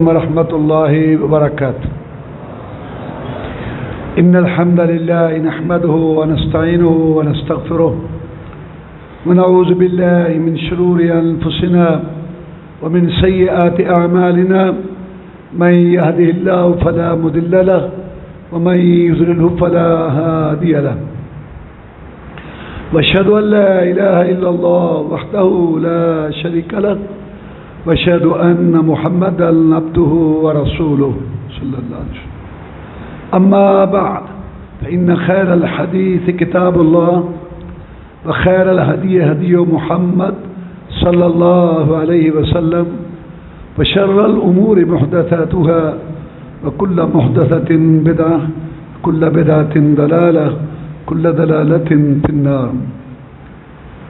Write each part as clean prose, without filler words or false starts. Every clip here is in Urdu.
ورحمة الله وبركاته. إن الحمد لله نحمده ونستعينه ونستغفره ونعوذ بالله من شرور أنفسنا ومن سيئات أعمالنا. من يهده الله فلا مضل له ومن يضلله فلا هادي له. وأشهد أن لا إله إلا الله وحده لا شريك له وأشهد أن محمدا عبده ورسوله صلى الله عليه وسلم. أما بعد فإن خير الحديث كتاب الله وخير الهدي هدي محمد صلى الله عليه وسلم وشر الأمور محدثاتها وكل محدثة بدعة كل بدعة ضلالة كل ضلالة في النار.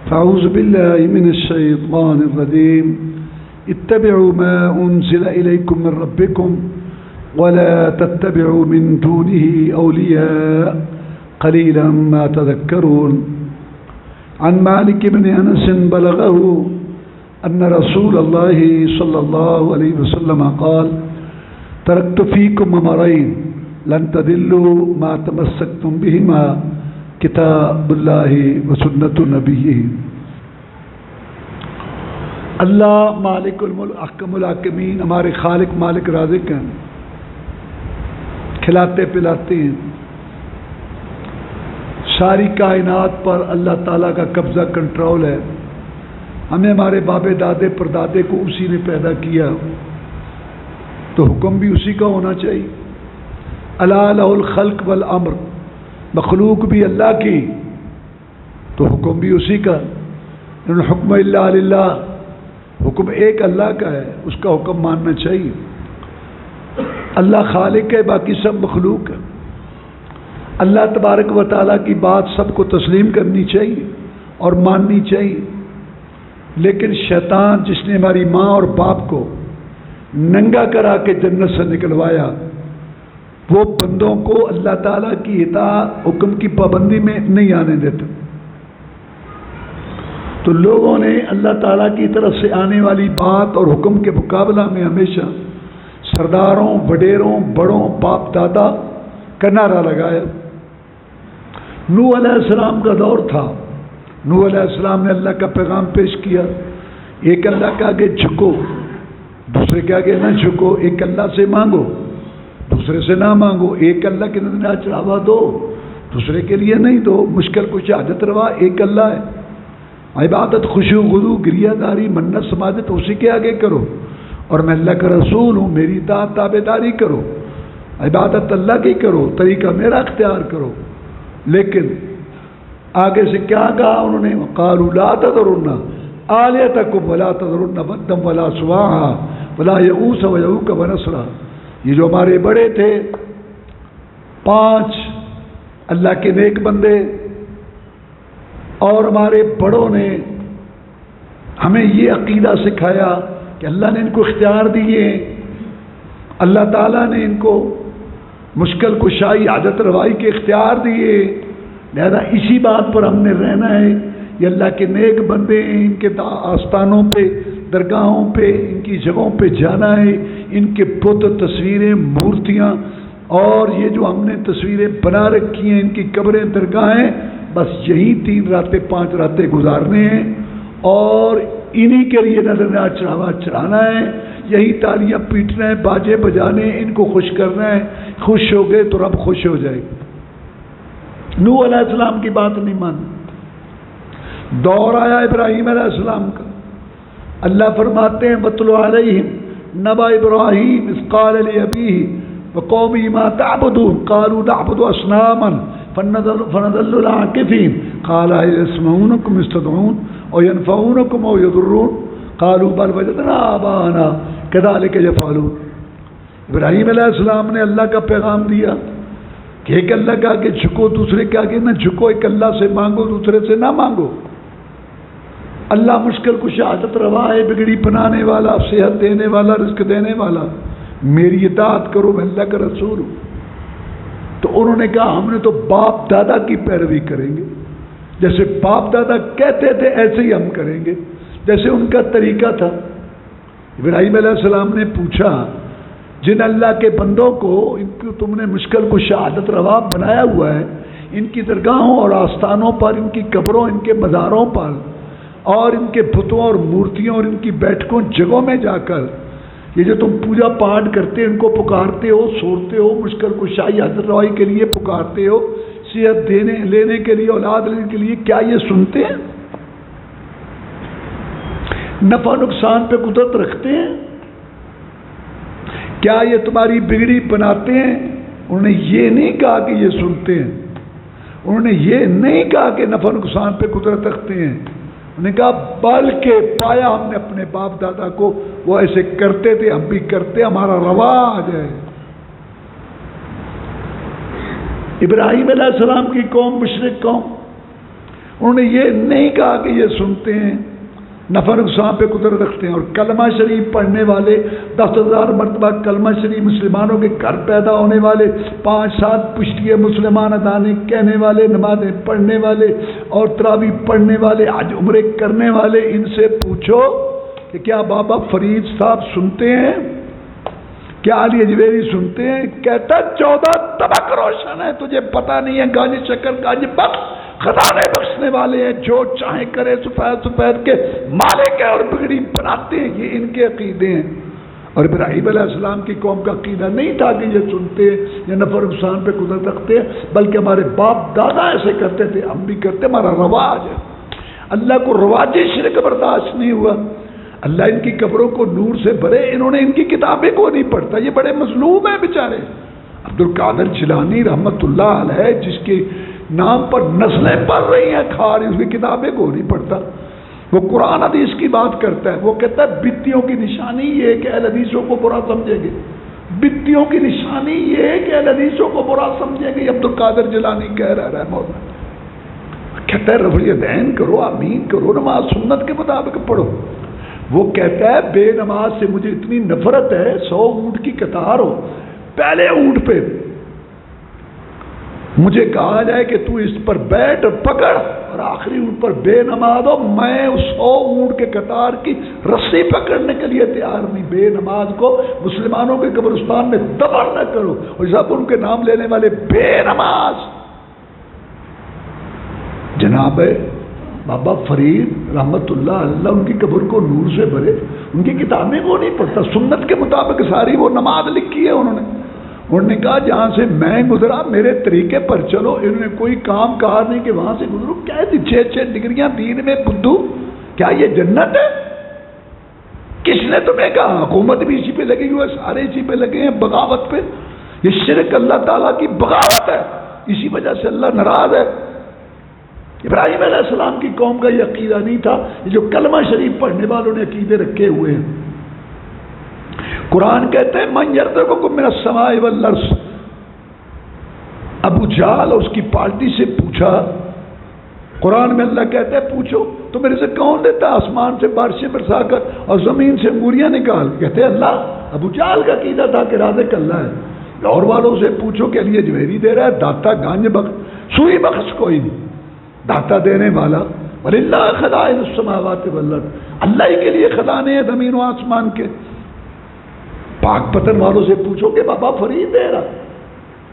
فأعوذ بالله من الشيطان الرجيم. اتبعوا ما أنزل إليكم من ربكم ولا تتبعوا من دونه أولياء قليلا ما تذكرون. عن مالك بن أنس بلغه أن رسول الله صلى الله عليه وسلم قال: تركت فيكم أمرين لن تضلوا ما تمسكتم بهما کتاب اللہ وسنت نبیہ. اللہ مالک الملک احکم الحاکمین، ہمارے خالق مالک رازق ہیں، کھلاتے پلاتے ہیں. ساری کائنات پر اللہ تعالیٰ کا قبضہ کنٹرول ہے. ہمیں ہمارے باپ دادے پردادے کو اسی نے پیدا کیا تو حکم بھی اسی کا ہونا چاہیے. الا لہ الخلق والامر، مخلوق بھی اللہ کی تو حکم بھی اسی کا. الحکم الا للہ، حکم ایک اللہ کا ہے، اس کا حکم ماننا چاہیے. اللہ خالق ہے، باقی سب مخلوق ہے. اللہ تبارک و تعالیٰ کی بات سب کو تسلیم کرنی چاہیے اور ماننی چاہیے. لیکن شیطان جس نے ہماری ماں اور باپ کو ننگا کرا کے جنت سے نکلوایا، وہ بندوں کو اللہ تعالیٰ کی اطاعت حکم کی پابندی میں نہیں آنے دیتا. تو لوگوں نے اللہ تعالیٰ کی طرف سے آنے والی بات اور حکم کے مقابلہ میں ہمیشہ سرداروں، وڈیروں، بڑوں، باپ دادا کا نعرہ لگایا. نوح علیہ السلام کا دور تھا. نوح علیہ السلام نے اللہ کا پیغام پیش کیا. ایک اللہ کے آگے جھکو، دوسرے کے آگے نہ جھکو. ایک اللہ سے مانگو، دوسرے سے نہ مانگو. ایک اللہ کے نظر چڑھاوا دو، دوسرے کے لیے نہیں دو. مشکل کچھ حاجت روا ایک اللہ ہے. عبادت، خشوع، خضوع، گریہ داری، منت، سماجت اسی کے آگے کرو. اور میں اللہ کا رسول ہوں، میری اطاعت تابع داری کرو. عبادت اللہ کی کرو، طریقہ میرا اختیار کرو. لیکن آگے سے کیا کہا انہوں نے؟ قالوا لا تذرن آلہتکم ولا تذرن ودا ولا سواعا ولا یغوث ویعوق ونسرا. یہ جو ہمارے بڑے تھے 5 اللہ کے نیک بندے، اور ہمارے بڑوں نے ہمیں یہ عقیدہ سکھایا کہ اللہ نے ان کو اختیار دیے، اللہ تعالیٰ نے ان کو مشکل کشائی، حاجت روائی کے اختیار دیے، لہذا اسی بات پر ہم نے رہنا ہے. یہ اللہ کے نیک بندے ہیں، ان کے آستانوں پہ، درگاہوں پہ، ان کی جگہوں پہ جانا ہے. ان کے بت، تصویریں، مورتیاں اور یہ جو ہم نے تصویریں بنا رکھی ہیں، ان کی قبریں، درگاہیں، بس یہی 3 راتیں 5 راتیں گزارنے ہیں اور انہی کے لیے نظر چڑھاوا چڑھانا ہے. یہی تالیاں پیٹنا ہے، باجے بجانے، ان کو خوش کرنا ہے. خوش ہو گئے تو رب خوش ہو جائے. نوح علیہ السلام کی بات نہیں مانی. دور آیا ابراہیم علیہ السلام کا. اللہ فرماتے ہیں وَاتْلُ عَلَيْهِمْ نَبَأَ إِبْرَاهِيمَ إِذْ قَالَ لِأَبِيهِ وَقَوْمِهِ مَا تَعْبُدُونَ قَالُوا نَعْبُدُ أَصْنَامًا فَنَظَلُّ لَهَا عَاكِفِينَ قَالَ هَلْ يَسْمَعُونَكُمْ إِذْ تَدْعُونَ أَوْ يَنفَعُونَكُمْ أَوْ يَضُرُّونَ قَالُوا بَلْ وَجَدْنَا آبَاءَنَا كَذَلِكَ يَفْعَلُونَ. ابراہیم علیہ السلام نے اللہ کا پیغام دیا کہ ایک اللہ کے آگے جھکو، دوسرے کے آگے نہ جھکو. ایک اللہ سے مانگو، دوسرے سے نہ مانگو. اللہ مشکل کشا، حاجت روا ہے، بگڑی بنانے والا، صحت دینے والا، رزق دینے والا. میری اطاعت کرو، میں اللہ کا رسول ہوں. تو انہوں نے کہا ہم نے تو باپ دادا کی پیروی کریں گے. جیسے باپ دادا کہتے تھے ایسے ہی ہم کریں گے، جیسے ان کا طریقہ تھا۔ ابراہیم علیہ السلام نے پوچھا جن اللہ کے بندوں کو ان کو تم نے مشکل کو شہادت روا بنایا ہوا ہے، ان کی درگاہوں اور آستانوں پر، ان کی قبروں، ان کے مزاروں پر اور ان کے بتوں اور مورتیوں اور ان کی بیٹھکوں جگہوں میں جا کر یہ جو تم پوجا پاٹ کرتے ان کو پکارتے ہو، سوڑتے ہو، مشکل کشائی حاضر روائی کے لیے پکارتے ہو، صحت لینے کے لیے، اولاد لینے کے لیے، کیا یہ سنتے ہیں؟ نفع نقصان پہ قدرت رکھتے ہیں؟ کیا یہ تمہاری بگڑی بناتے ہیں؟ انہوں نے یہ نہیں کہا کہ یہ سنتے ہیں، انہوں نے یہ نہیں کہا کہ نفع نقصان پہ قدرت رکھتے ہیں، انہوں نے کہا بلکہ پایا ہم نے اپنے باپ دادا کو، وہ ایسے کرتے تھے، ہم بھی کرتے، ہمارا رواج ہے۔ ابراہیم علیہ السلام کی قوم مشرک قوم، انہوں نے یہ نہیں کہا کہ یہ سنتے ہیں، نفع نقصان پہ قدرت رکھتے ہیں۔ اور کلمہ شریف پڑھنے والے 10,000 مرتبہ کلمہ شریف مسلمانوں کے گھر پیدا ہونے والے، 5-7 پشتیے مسلمان ادانے کہنے والے، نمازیں پڑھنے والے اور تراویح پڑھنے والے، حج عمرے کرنے والے، ان سے پوچھو کہ کیا بابا فرید صاحب سنتے ہیں؟ کیا علی اجویری سنتے ہیں؟ کہتا 14 طبق روشن ہے، تجھے پتہ نہیں ہے، گاجی شکر گاجی بخش خزانے بخشنے والے ہیں، جو چاہیں کرے، سفید سفید کے مالک ہے اور بگڑی بناتے ہیں، یہ ان کے عقیدے ہیں۔ اور ابراہیم علیہ السلام کی قوم کا عقیدہ نہیں تھا کہ یہ سنتے ہیں یا نفع نقصان پہ قدرت رکھتے ہیں، بلکہ ہمارے باپ دادا ایسے کرتے تھے، ہم بھی کرتے، ہمارا رواج ہے۔ اللہ کو رواجی شرک برداشت نہیں ہوا، اللہ ان کی قبروں کو نور سے بھرے، انہوں نے ان کی کتابیں کو نہیں پڑھتا، یہ بڑے مظلوم ہیں بیچارے۔ عبد القادر جیلانی رحمت اللہ علیہ جس کے نام پر نسلیں پڑھ رہی ہیں کھا رہی، اس کی کتابیں کو نہیں پڑھتا، وہ قرآن حدیث کی بات کرتا ہے، وہ کہتا ہے بتیوں کی نشانی یہ ہے کہ اہل حدیثوں کو برا سمجھیں گے، بتیوں کی نشانی یہ ہے کہ اہل حدیثوں کو برا سمجھیں گے، عبد القادر جیلانی کہہ رہا ہے مولانا، کہتا ہے رفع الیدین کرو، آمین کرو، نماز سنت کے مطابق پڑھو۔ وہ کہتا ہے بے نماز سے مجھے اتنی نفرت ہے، 100 اونٹ کی قطار ہو، پہلے اونٹ پہ مجھے کہا جائے کہ تو اس پر بیٹھ پکڑ، اور آخری اونٹ پر بے نماز ہو، میں اس 100 اونٹ کے قطار کی رسی پکڑنے کے لیے تیار نہیں۔ بے نماز کو مسلمانوں کے قبرستان میں دفن نہ کرو، اور سب ان کے نام لینے والے بے نماز۔ جناب بابا فرید رحمت اللہ اللہ ان کی قبر کو نور سے بھرے، ان کی کتابیں کو نہیں پڑھتا، سنت کے مطابق ساری وہ نماز لکھی ہے انہوں نے کہا جہاں سے میں گزرا میرے طریقے پر چلو، انہوں نے کوئی کام کہا نہیں کہ وہاں سے گزرو، کیا تھی 6 ڈگریاں دین میں بدھو، کیا یہ جنت ہے؟ کس نے تمہیں کہا؟ حکومت بھی اسی پہ لگی ہوئی ہے، سارے اسی پہ لگے ہیں، بغاوت پہ، یہ شرک اللہ تعالیٰ کی بغاوت ہے، اسی وجہ سے اللہ ناراض ہے۔ ابراہیم علیہ السلام کی قوم کا یہ عقیدہ نہیں تھا، یہ جو کلمہ شریف پڑھنے والوں نے عقیدے رکھے ہوئے ہیں۔ قرآن کہتے ہیں من یرزقکم من السماء والارض، ابو جہل اس کی پارٹی سے پوچھا، قرآن میں اللہ کہتا ہے پوچھو تمہیں رزق کون دیتا ہے؟ آسمان سے بارشیں برسا کر اور زمین سے انگوریاں نکال، کہتے ہیں اللہ۔ ابو جہل کا عقیدہ تھا کہ رازق اللہ ہے۔ لاہور والوں سے پوچھو کہ علی اجویری دے رہا ہے، داتا گانج بخش سوئی بخش کوئی نہیں، داتا دینے والا، وَلِلَّهِ خَزَائِنُ السَّمَاوَاتِ وَالْأَرْضِ، اللہ ہی کے لیے خزانے ہیں زمین و آسمان کے۔ پاک پتن والوں سے پوچھو کہ بابا فرید دے رہا،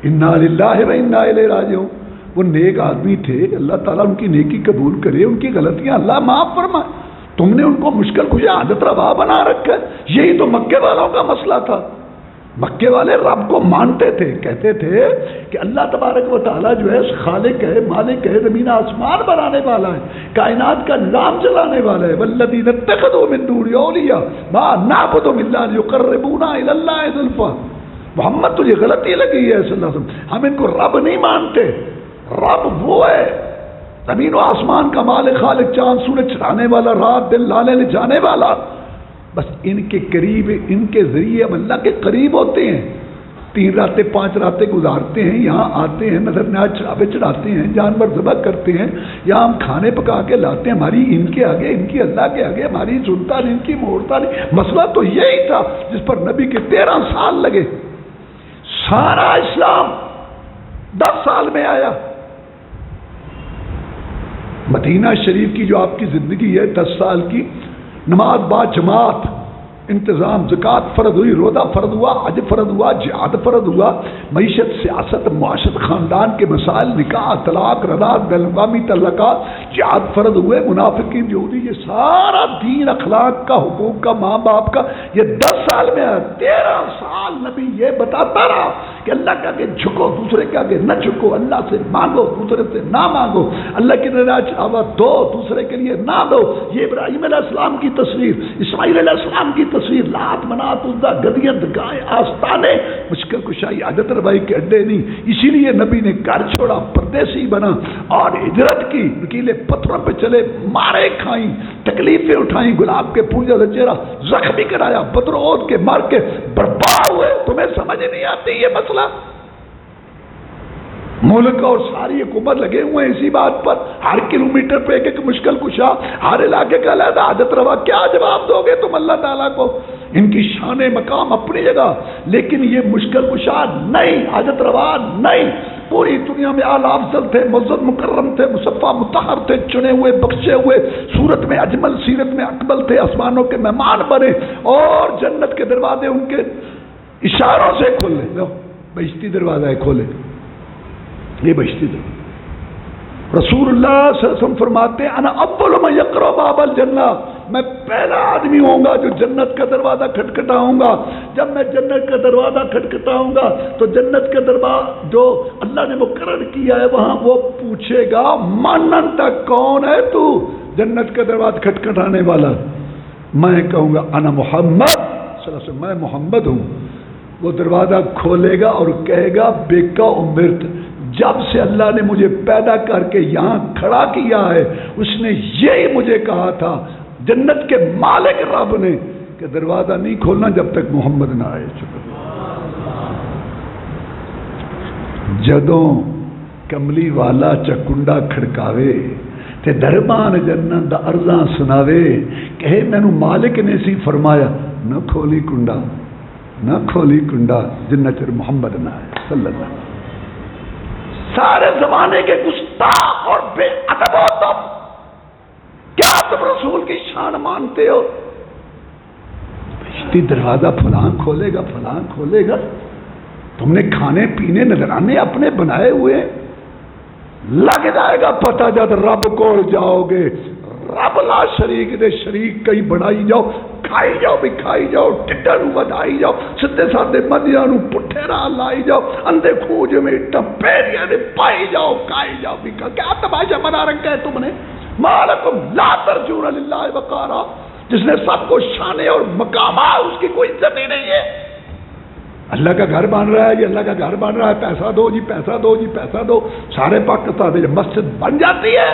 اِنَّا لِلَّهِ وَإِنَّا إِلَيْهِ راجعون، وہ نیک آدمی تھے، اللہ تعالیٰ ان کی نیکی قبول کرے، ان کی غلطیاں اللہ معاف فرمائے، تم نے ان کو مشکل کچھ عادت روا بنا رکھا ہے۔ یہی تو مکے والوں کا مسئلہ تھا، مکے والے رب کو مانتے تھے، کہتے تھے کہ اللہ تبارک و تعالیٰ جو ہے خالق ہے، مالک ہے، زمین آسمان بنانے والا ہے، کائنات کا نظام چلانے والا ہے۔ والذین اتخذوا من دونہ اولیاء ما نعبدهم الا لیقربونا الی اللہ زلفیٰ، محمد تجھے غلطی لگی ہے صلی اللہ علیہ وسلم، ہم ان کو رب نہیں مانتے، رب وہ ہے زمین و آسمان کا مالک، خالق، چاند سورج چلانے والا، رات دن لانے لے جانے والا، بس ان کے قریب، ان کے ذریعے ہم اللہ کے قریب ہوتے ہیں، 3 راتیں 5 راتیں گزارتے ہیں، یہاں آتے ہیں، نظر نیاز چڑھاوے چڑھاتے ہیں، جانور ذبح کرتے ہیں، یہاں ہم کھانے پکا کے لاتے ہیں، ہماری ان کے آگے، ان کی اللہ کے آگے ہماری سنتا نہیں، ان کی موڑتا نہیں۔ مسئلہ تو یہی تھا جس پر نبی کے 13 سال لگے، سارا اسلام 10 سال میں آیا۔ مدینہ شریف کی جو آپ کی زندگی ہے 10 سال کی، نماز با جماعت انتظام، زکات فرض ہوئی، روزہ فرض ہوا، حج فرض ہوا، جہاد فرض ہوا، معیشت، سیاست، معاشرت، خاندان کے مسائل، نکاح، طلاق، رضاعت، بین الاقوامی تعلقات، جہاد فرض ہوئے، منافقین، یہودی، یہ سارا دین، اخلاق کا، حقوق کا، ماں باپ کا، یہ 10 سال میں 13 سال نبی یہ بتاتا رہا کہ اللہ کے آگے جھکو، دوسرے کے آگے نہ جھکو، اللہ سے مانگو، دوسرے سے نہ مانگو، اللہ کی رضا چاہو دو، دوسرے کے لیے نہ دو۔ یہ ابراہیم علیہ السلام کی تصویر، اسماعیل علیہ السلام کی تصویر، لات، منات، عزا، گدیت، گائے، آستانے، مشکل کشائی، عادت روائی کے اڈے نہیں۔ اسی لیے نبی نے گھر چھوڑا، پردیسی بنا اور ہجرت کی، نکیلے پتھروں پہ چلے، مارے کھائیں، تکلیفیں اٹھائیں، گلاب کے پھول جیسا چہرہ زخمی کرایا، بدر احد کے مار کے برباد ہوئے۔ تمہیں سمجھ نہیں آتی یہ مسئلہ؟ ملک اور ساری حکومت لگے ہوئے ہیں اسی بات پر، ہر کلومیٹر پہ ایک ایک مشکل کشا، ہر علاقے کا علیحدہ عادت روا۔ کیا جواب دو گے تم اللہ تعالیٰ کو؟ ان کی شان مقام اپنی جگہ، لیکن یہ مشکل کشا نہیں، عادت روا نہیں۔ پوری دنیا میں اعلیٰ افضل تھے، معزز مکرم تھے، مصفہ مطہر تھے، چنے ہوئے، بخشے ہوئے، صورت میں اجمل، سیرت میں اکمل تھے، آسمانوں کے مہمان بنے اور جنت کے دروازے ان کے اشاروں سے کھولے۔ لو بہشتی دروازہ ہے، کھولے، یہ بہشتی دروازہ۔ رسول اللہ صلی اللہ علیہ وسلم فرماتے ہیں انا اول من یقرأ باب الجنہ، میں پہلا آدمی ہوں گا جو جنت کا دروازہ کھٹکھٹاؤں گا۔ جب میں جنت کا دروازہ کھٹکھٹاؤں گا تو جنت کا دروازہ جو اللہ نے مقرر کیا ہے وہاں وہ پوچھے گا من انت، کون ہے تو جنت کا دروازہ کھٹکھٹانے والا؟ میں کہوں گا انا محمد صلی اللہ علیہ وسلم، میں محمد ہوں۔ وہ دروازہ کھولے گا اور کہے گا بیکا امرت، جب سے اللہ نے مجھے پیدا کر کے یہاں کھڑا کیا ہے اس نے یہی مجھے کہا تھا جنت کے مالک رب نے کہ دروازہ نہیں کھولنا جب تک محمد نہ آئے۔ جدوں کملی والا چکنڈا کھڑکاوے تے دربان جنت دا ارزاں سناوے، کہے مینوں مالک نے سی فرمایا نہ کھولی کنڈا، نہ کھولی کنڈا جنت محمد نہ آئے صلی اللہ علیہ وسلم۔ سارے زمانے کے گستاخ اور بے ادب ہو تم، کیا تم رسول کی شان مانتے ہو؟ بہشتی دروازہ فلاں کھولے گا، فلاں کھولے گا۔ تم نے کھانے پینے نذرانے اپنے بنائے ہوئے، لگ جائے گا پتہ جب رب کو جاؤ گے۔ رب لا شریک دے شریک کئی بڑھائی جاؤ، کھائی جاؤ بھی کھائی جاؤ، ٹڈا نو ودائی جاؤ، سدھے سادے مدیاں نو پٹھے راہ لائی جاؤ، اندھے کھوج میں ٹپیریاں دے پائی جاؤ، کھائی جاؤ بھی کھا۔ کیا تماشا بنا رکھا ہے تم نے؟ مالکم لا ترجون للہ وقارا، جس نے سب کو شانے اور مقامات، اس کی کوئی عزت ہی نہیں ہے۔ اللہ کا گھر بن رہا ہے، یہ اللہ کا گھر بن رہا ہے، پیسہ دو جی، پیسہ دو جی، پیسہ دو۔ سارے پاکستان میں مسجد بن جاتی ہے،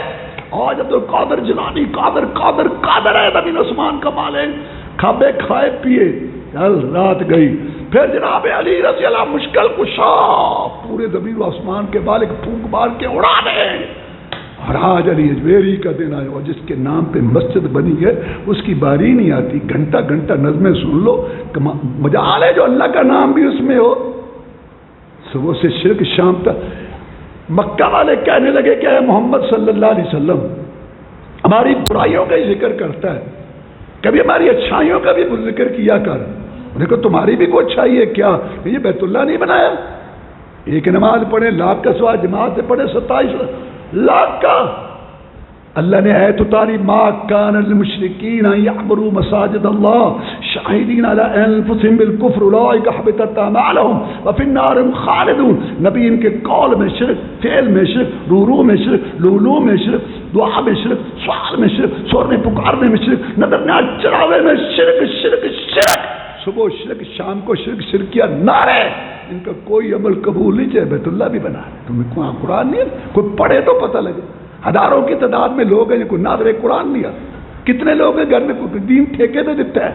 آج عبد القادر جیلانی قادر قادر قادر ہے، زمین عثمان کا مالک، کھابے کھائے پیے، چل رات گئی۔ پھر جناب علی رضی اللہ مشکل کشا، پورے زمین و آسمان کے مالک، پھونک مار کے اڑا دے۔ اور آج علی اجمیری کا دن آئے، اور جس کے نام پہ مسجد بنی ہے اس کی باری نہیں آتی، گھنٹہ گھنٹہ نظمیں سن لو، مجال ہے جو اللہ کا نام بھی اس میں ہو۔ صبح سے شرک شام تک مکہ والے کہنے لگے کہ اے محمد صلی اللہ علیہ وسلم ہماری برائیوں کا ہی ذکر کرتا ہے، کبھی ہماری اچھائیوں کا بھی ذکر کیا کر۔ انہیں کہا تمہاری بھی کوئی اچھائی ہے کیا؟ یہ بیت اللہ نہیں بنایا؟ ایک نماز پڑھے لاکھ کا سوا، جماعت سے پڑھے 27 لاکھ کا۔ اللہ نے آیت اتاری ما کان للمشرکین ان یعمروا مساجد اللہ شاہدین علی انفسہم بالکفر اولئک حبطت اعمالهم وفی النار هم خالدون۔ نبی ان کے قول میں شرک، فعل میں شرک، رورو میں شرک، لولو میں شرک، دعا میں شرک، سوال میں شرک، سورنے پکارنے میں شرک، نظر نیاز چڑھاوے میں شرک شرک شرک، صبح شرک شام کو شرک شرکیہ نعرے، ان کا کوئی عمل قبول نہیں، چاہے بیت اللہ بھی بنا ہے۔ تمہیں کوئی قرآن نہیں ہے؟ کوئی پڑھے تو پتہ لگے۔ ہزاروں کی تعداد میں لوگ ہیں کوئی ناظر قرآن نہیں آتا، کتنے لوگ ہیں گھر میں کوئی دین ٹھیکے دے دیتا ہے۔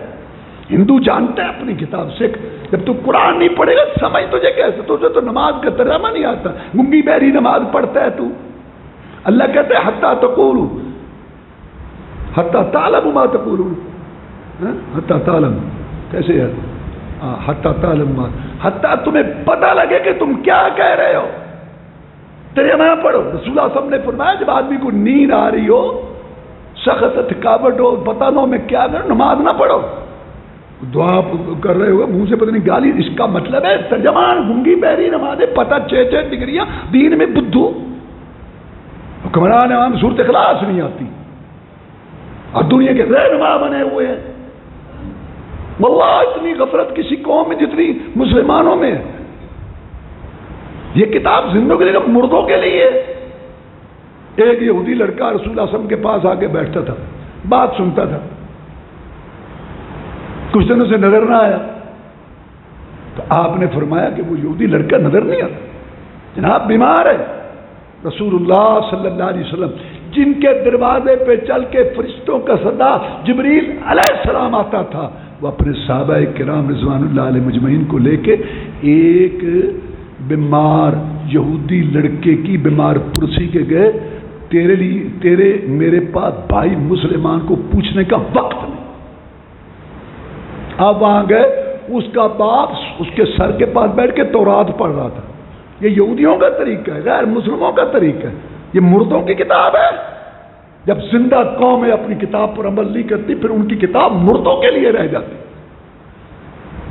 ہندو جانتا ہے اپنی کتاب، سکھ جب تو قرآن نہیں پڑھے گا سمجھ تجھے کیسے؟ تجھے تو نماز کا ترجمہ نہیں آتا، گنگی بہری نماز پڑھتا ہے تو۔ اللہ کہتے ہیں حتی تقولوا حتی تعلموا ما تقولون، حتی تعلم کیسے ہے؟ حتی تعلم ما، حتی تمہیں پتہ لگے کہ تم کیا کہہ رہے ہو۔ ترجمہ پڑھو۔ رسول اللہ صلی اللہ علیہ وسلم نے فرمایا جب آدمی کو نیند آ رہی ہو، سخت تھکاوٹ ہو، پتہ نہ ہو میں کیا کروں، نماز نہ پڑھو، دعا کر رہے ہوئے منہ سے پتہ نہیں گالی، اس کا مطلب ہے ترجمان گنگی بہری نمازیں، پتہ 6 ڈگریاں، دین میں بدھو، حکمران عوام صورت اخلاص نہیں آتی اور دنیا کے رہنما بنے ہوئے ہیں۔ واللہ اتنی غفلت کسی قوم میں جتنی مسلمانوں میں ہے۔ یہ کتاب زندوں کے لیے، مردوں کے لیے۔ ایک یہودی لڑکا رسول اللہ صلی اللہ علیہ وسلم کے پاس آ کے بیٹھتا تھا، بات سنتا تھا، کچھ دنوں سے نظر نہ آیا تو آپ نے فرمایا کہ وہ یہودی لڑکا نظر نہیں آتا، جناب بیمار ہے۔ رسول اللہ صلی اللہ علیہ وسلم جن کے دروازے پہ چل کے فرشتوں کا صدا جبریل علیہ السلام آتا تھا، وہ اپنے صحابہ کرام رضوان اللہ علیہ مجمعین کو لے کے ایک بیمار یہودی لڑکے کی بیمار پرسی کے گئے، تیرے میرے پاس بھائی مسلمان کو پوچھنے کا وقت نہیں۔ آپ وہاں گئے، اس کا باپ اس کے سر کے پاس بیٹھ کے تورات پڑھ رہا تھا۔ یہ یہودیوں کا طریقہ ہے، غیر مسلموں کا طریقہ ہے، یہ مردوں کی کتاب ہے۔ جب زندہ قومیں اپنی کتاب پر عمل نہیں کرتی، پھر ان کی کتاب مردوں کے لیے رہ جاتی۔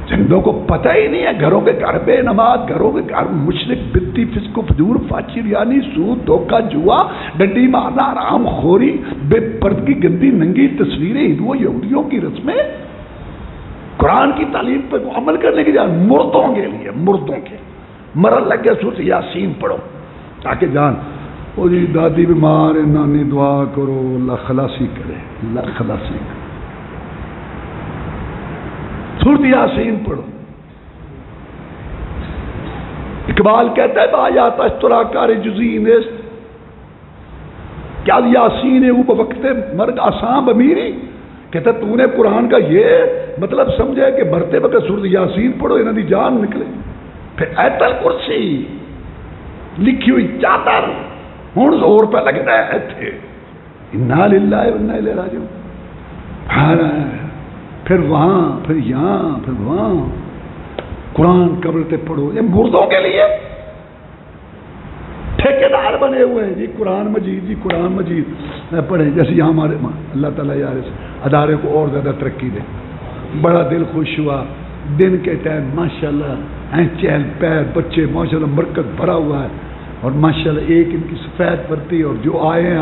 زندوں کو پتہ ہی نہیں ہے، گھروں کے گھر بے نماز، گھروں کے گھر مشرک، بدتی، فسق و فجور، فاچر یعنی سود، دھوکہ، جوا، ڈنڈی مارنا، حرام خوری، بے پردگی، گندی ننگی تصویریں، ہندوؤں یہودیوں کی رسمیں، قرآن کی تعلیم پر عمل کرنے کی جان مردوں کے لیے، مردوں کے مرن لگ گیا سورۃ یاسین پڑھو تاکہ جان وہ جی دادی بیمار ہے، نانی دعا کرو، اللہ خلاصی کرے، اللہ خلاصی کرے، سورۃ یاسین پڑھو۔ اقبال کہتا ہے بایات اشتراکار جزین است کیا یاسین ہے وہ وقت مرگ آسان بمیری۔ کہتا تو نے قرآن کا یہ مطلب سمجھے کہ مرتے وقت سورۃ یاسین پڑھو انہوں دی جان نکلے۔ پھر ایت الکرسی لکھی ہوئی چادر ہوں زور پہ لگنا ہے تھے، انا للہ و انا الیہ راجعون۔ پھر وہاں، پھر یہاں، پھر وہاں قرآن قبر تے پڑھو۔ یہ مردوں کے لیے ٹھیکیدار بنے ہوئے ہیں جی قرآن مجید، جی قرآن مجید پڑھیں۔ جیسے یہاں ہمارے اللہ تعالیٰ یار اس ادارے کو اور زیادہ ترقی دے۔ بڑا دل خوش ہوا، دن کے ٹائم ماشاءاللہ چہل پہل، بچے ماشاءاللہ مرکز بھرا ہوا ہے، اور ماشاءاللہ ایک ان کی سفید پرتی، اور جو آئے ہیں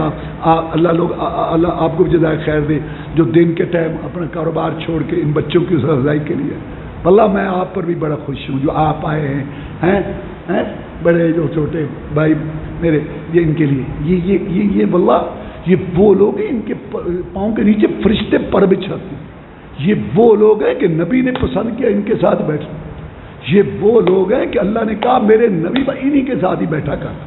اللہ آپ کو بھی جزائے خیر دے، جو دن کے ٹائم اپنا کاروبار چھوڑ کے ان بچوں کی رضائی کے لیے۔ واللہ میں آپ پر بھی بڑا خوش ہوں جو آپ آئے ہیں، بڑے جو چھوٹے بھائی میرے، یہ ان کے لیے یہ واللہ یہ وہ لوگ ہیں ان کے پاؤں کے نیچے فرشتے پر بچھاتے ہیں۔ یہ وہ لوگ ہیں کہ نبی نے پسند کیا ان کے ساتھ بیٹھنا۔ یہ وہ لوگ ہیں کہ اللہ نے کہا میرے نبی انہی کے ساتھ ہی بیٹھا کرنا۔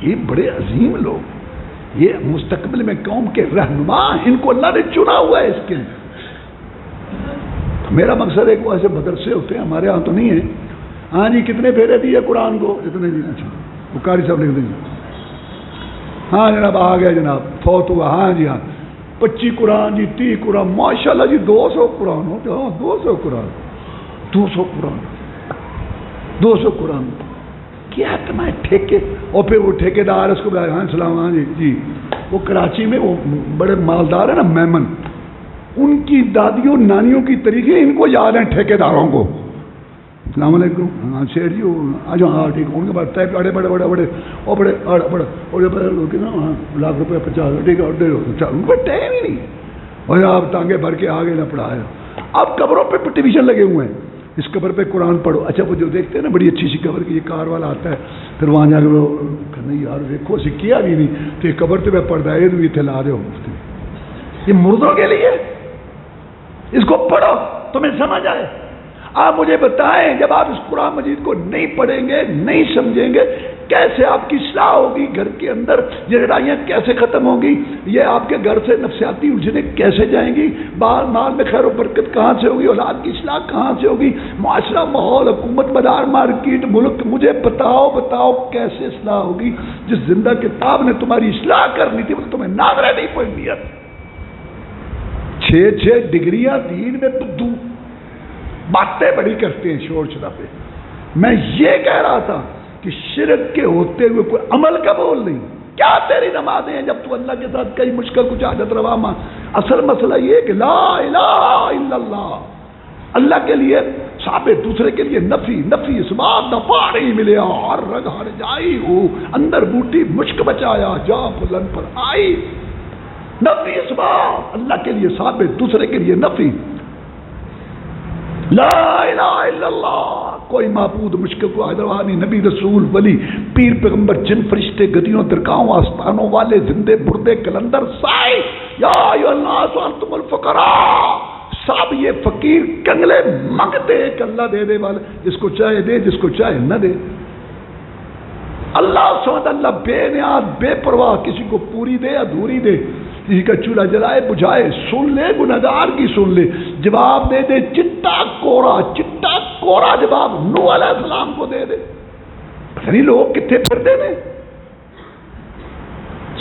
یہ بڑے عظیم لوگ، یہ مستقبل میں قوم کے رہنما، ان کو اللہ نے چنا ہوا ہے اس کے لیے۔ میرا مقصد ہے کہ ایسے مدرسے ہوتے ہیں ہمارے ہاں تو نہیں ہے۔ ہاں جی کتنے پھیرے دیے قرآن کو؟ اتنے دن۔ اچھا وہ قاری صاحب لکھ دیں گے۔ ہاں جناب آ گیا جناب، فوت ہوا۔ ہاں جی ہاں 25 قرآن جی، 30 قرآن، ماشاءاللہ جی 200 قرآن ہو۔ ہاں 200 قرآن، 200 قرآن، 200 قرآن کیا تمہیں ٹھیکے؟ اور پھر وہ ٹھیکیدار اس کو بلایا، ہاں سلام، ہاں جی وہ کراچی میں وہ بڑے مالدار ہیں نا میمن، ان کی دادیوں نانیوں کی طریقے ان کو یاد ہیں ٹھیکیداروں کو۔ السلام علیکم، ہاں شیر جی آ جاؤ، ہاں ٹھیک، ان کے بعد طے بڑے بڑے بڑے بڑے اور بڑے بڑے اور نا لاکھ روپے 50 ٹھیک ہے، ان کو ٹائم ہی نہیں۔ اور آپ ٹانگے بھر کے آگے نہ پڑھایا۔ اب قبروں پہ ٹیلیویژن لگے ہوئے ہیں، اس قبر پہ قرآن پڑھو۔ اچھا وہ جو دیکھتے ہیں نا بڑی اچھی سی قبر کی، یہ کار والا آتا ہے، پھر وہاں جا کے وہ نہیں یار دیکھو اسے کیا بھی نہیں تو یہ قبر تو میں پڑھتا ہے بھی تھے لا دو مفتی۔ یہ مردوں کے لیے، اس کو پڑھو تمہیں سمجھ آئے۔ آپ مجھے بتائیں جب آپ اس قرآن مجید کو نہیں پڑھیں گے، نہیں سمجھیں گے، کیسے آپ کی اصلاح ہوگی؟ گھر کے اندر یہ لڑائیاں کیسے ختم ہوں گی؟ یہ آپ کے گھر سے نفسیاتی الجھنیں کیسے جائیں گی؟ مال میں خیر و برکت کہاں سے ہوگی؟ اولاد کی اصلاح کہاں سے ہوگی؟ معاشرہ، ماحول، حکومت، بازار، مارکیٹ، ملک، مجھے بتاؤ کیسے اصلاح ہوگی؟ جس زندہ کتاب نے تمہاری اصلاح کرنی تھی وہ تمہیں ناظرہ نہیں پڑھنی ہے۔ 6 ڈگریاں دین میں بدو باتیں بڑی کرتے ہیں، شور شرابے۔ میں یہ کہہ رہا تھا کہ شرک کے ہوتے ہوئے کوئی عمل قبول نہیں۔ کیا تیری نمازیں ہیں جب تو اللہ کے ساتھ کئی مشکل کچھ حاجت روا ماں؟ اصل مسئلہ یہ ہے کہ لا الہ الا اللہ، اللہ کے لیے ثابت، دوسرے کے لیے نفی، نفی اس بات نہ پاڑی ملیا ہر رگ ہر جائی ہو، اندر بوٹی مشک بچایا جا بلند پر آئی، نفی اس بات اللہ کے لیے ثابت، دوسرے کے لیے نفی۔ لا الہ الا اللہ، کوئی معبود مشکل کو حیدروانی نبی رسول ولی پیر پیغمبر جن فرشتے گدیوں درگاہوں آستانوں والے زندے مردے کلندر سائے، یا ایھا الناس انتم الفقراء، سب یہ فقیر کنگلے منگتے کہ اللہ دے دے والے، جس کو چاہے دے، جس کو چاہے نہ دے۔ اللہ سمجھ، اللہ بے نیاز بے پرواہ، کسی کو پوری دے ادھوری دے، کسی کا چولہا جلائے بجھائے، سن لے گنہگار کی سن لے، جواب دے دے چٹا کورا جواب نوح علیہ السلام کو دے دے۔ پتہ نہیں لوگ کتنے پھرتے نے،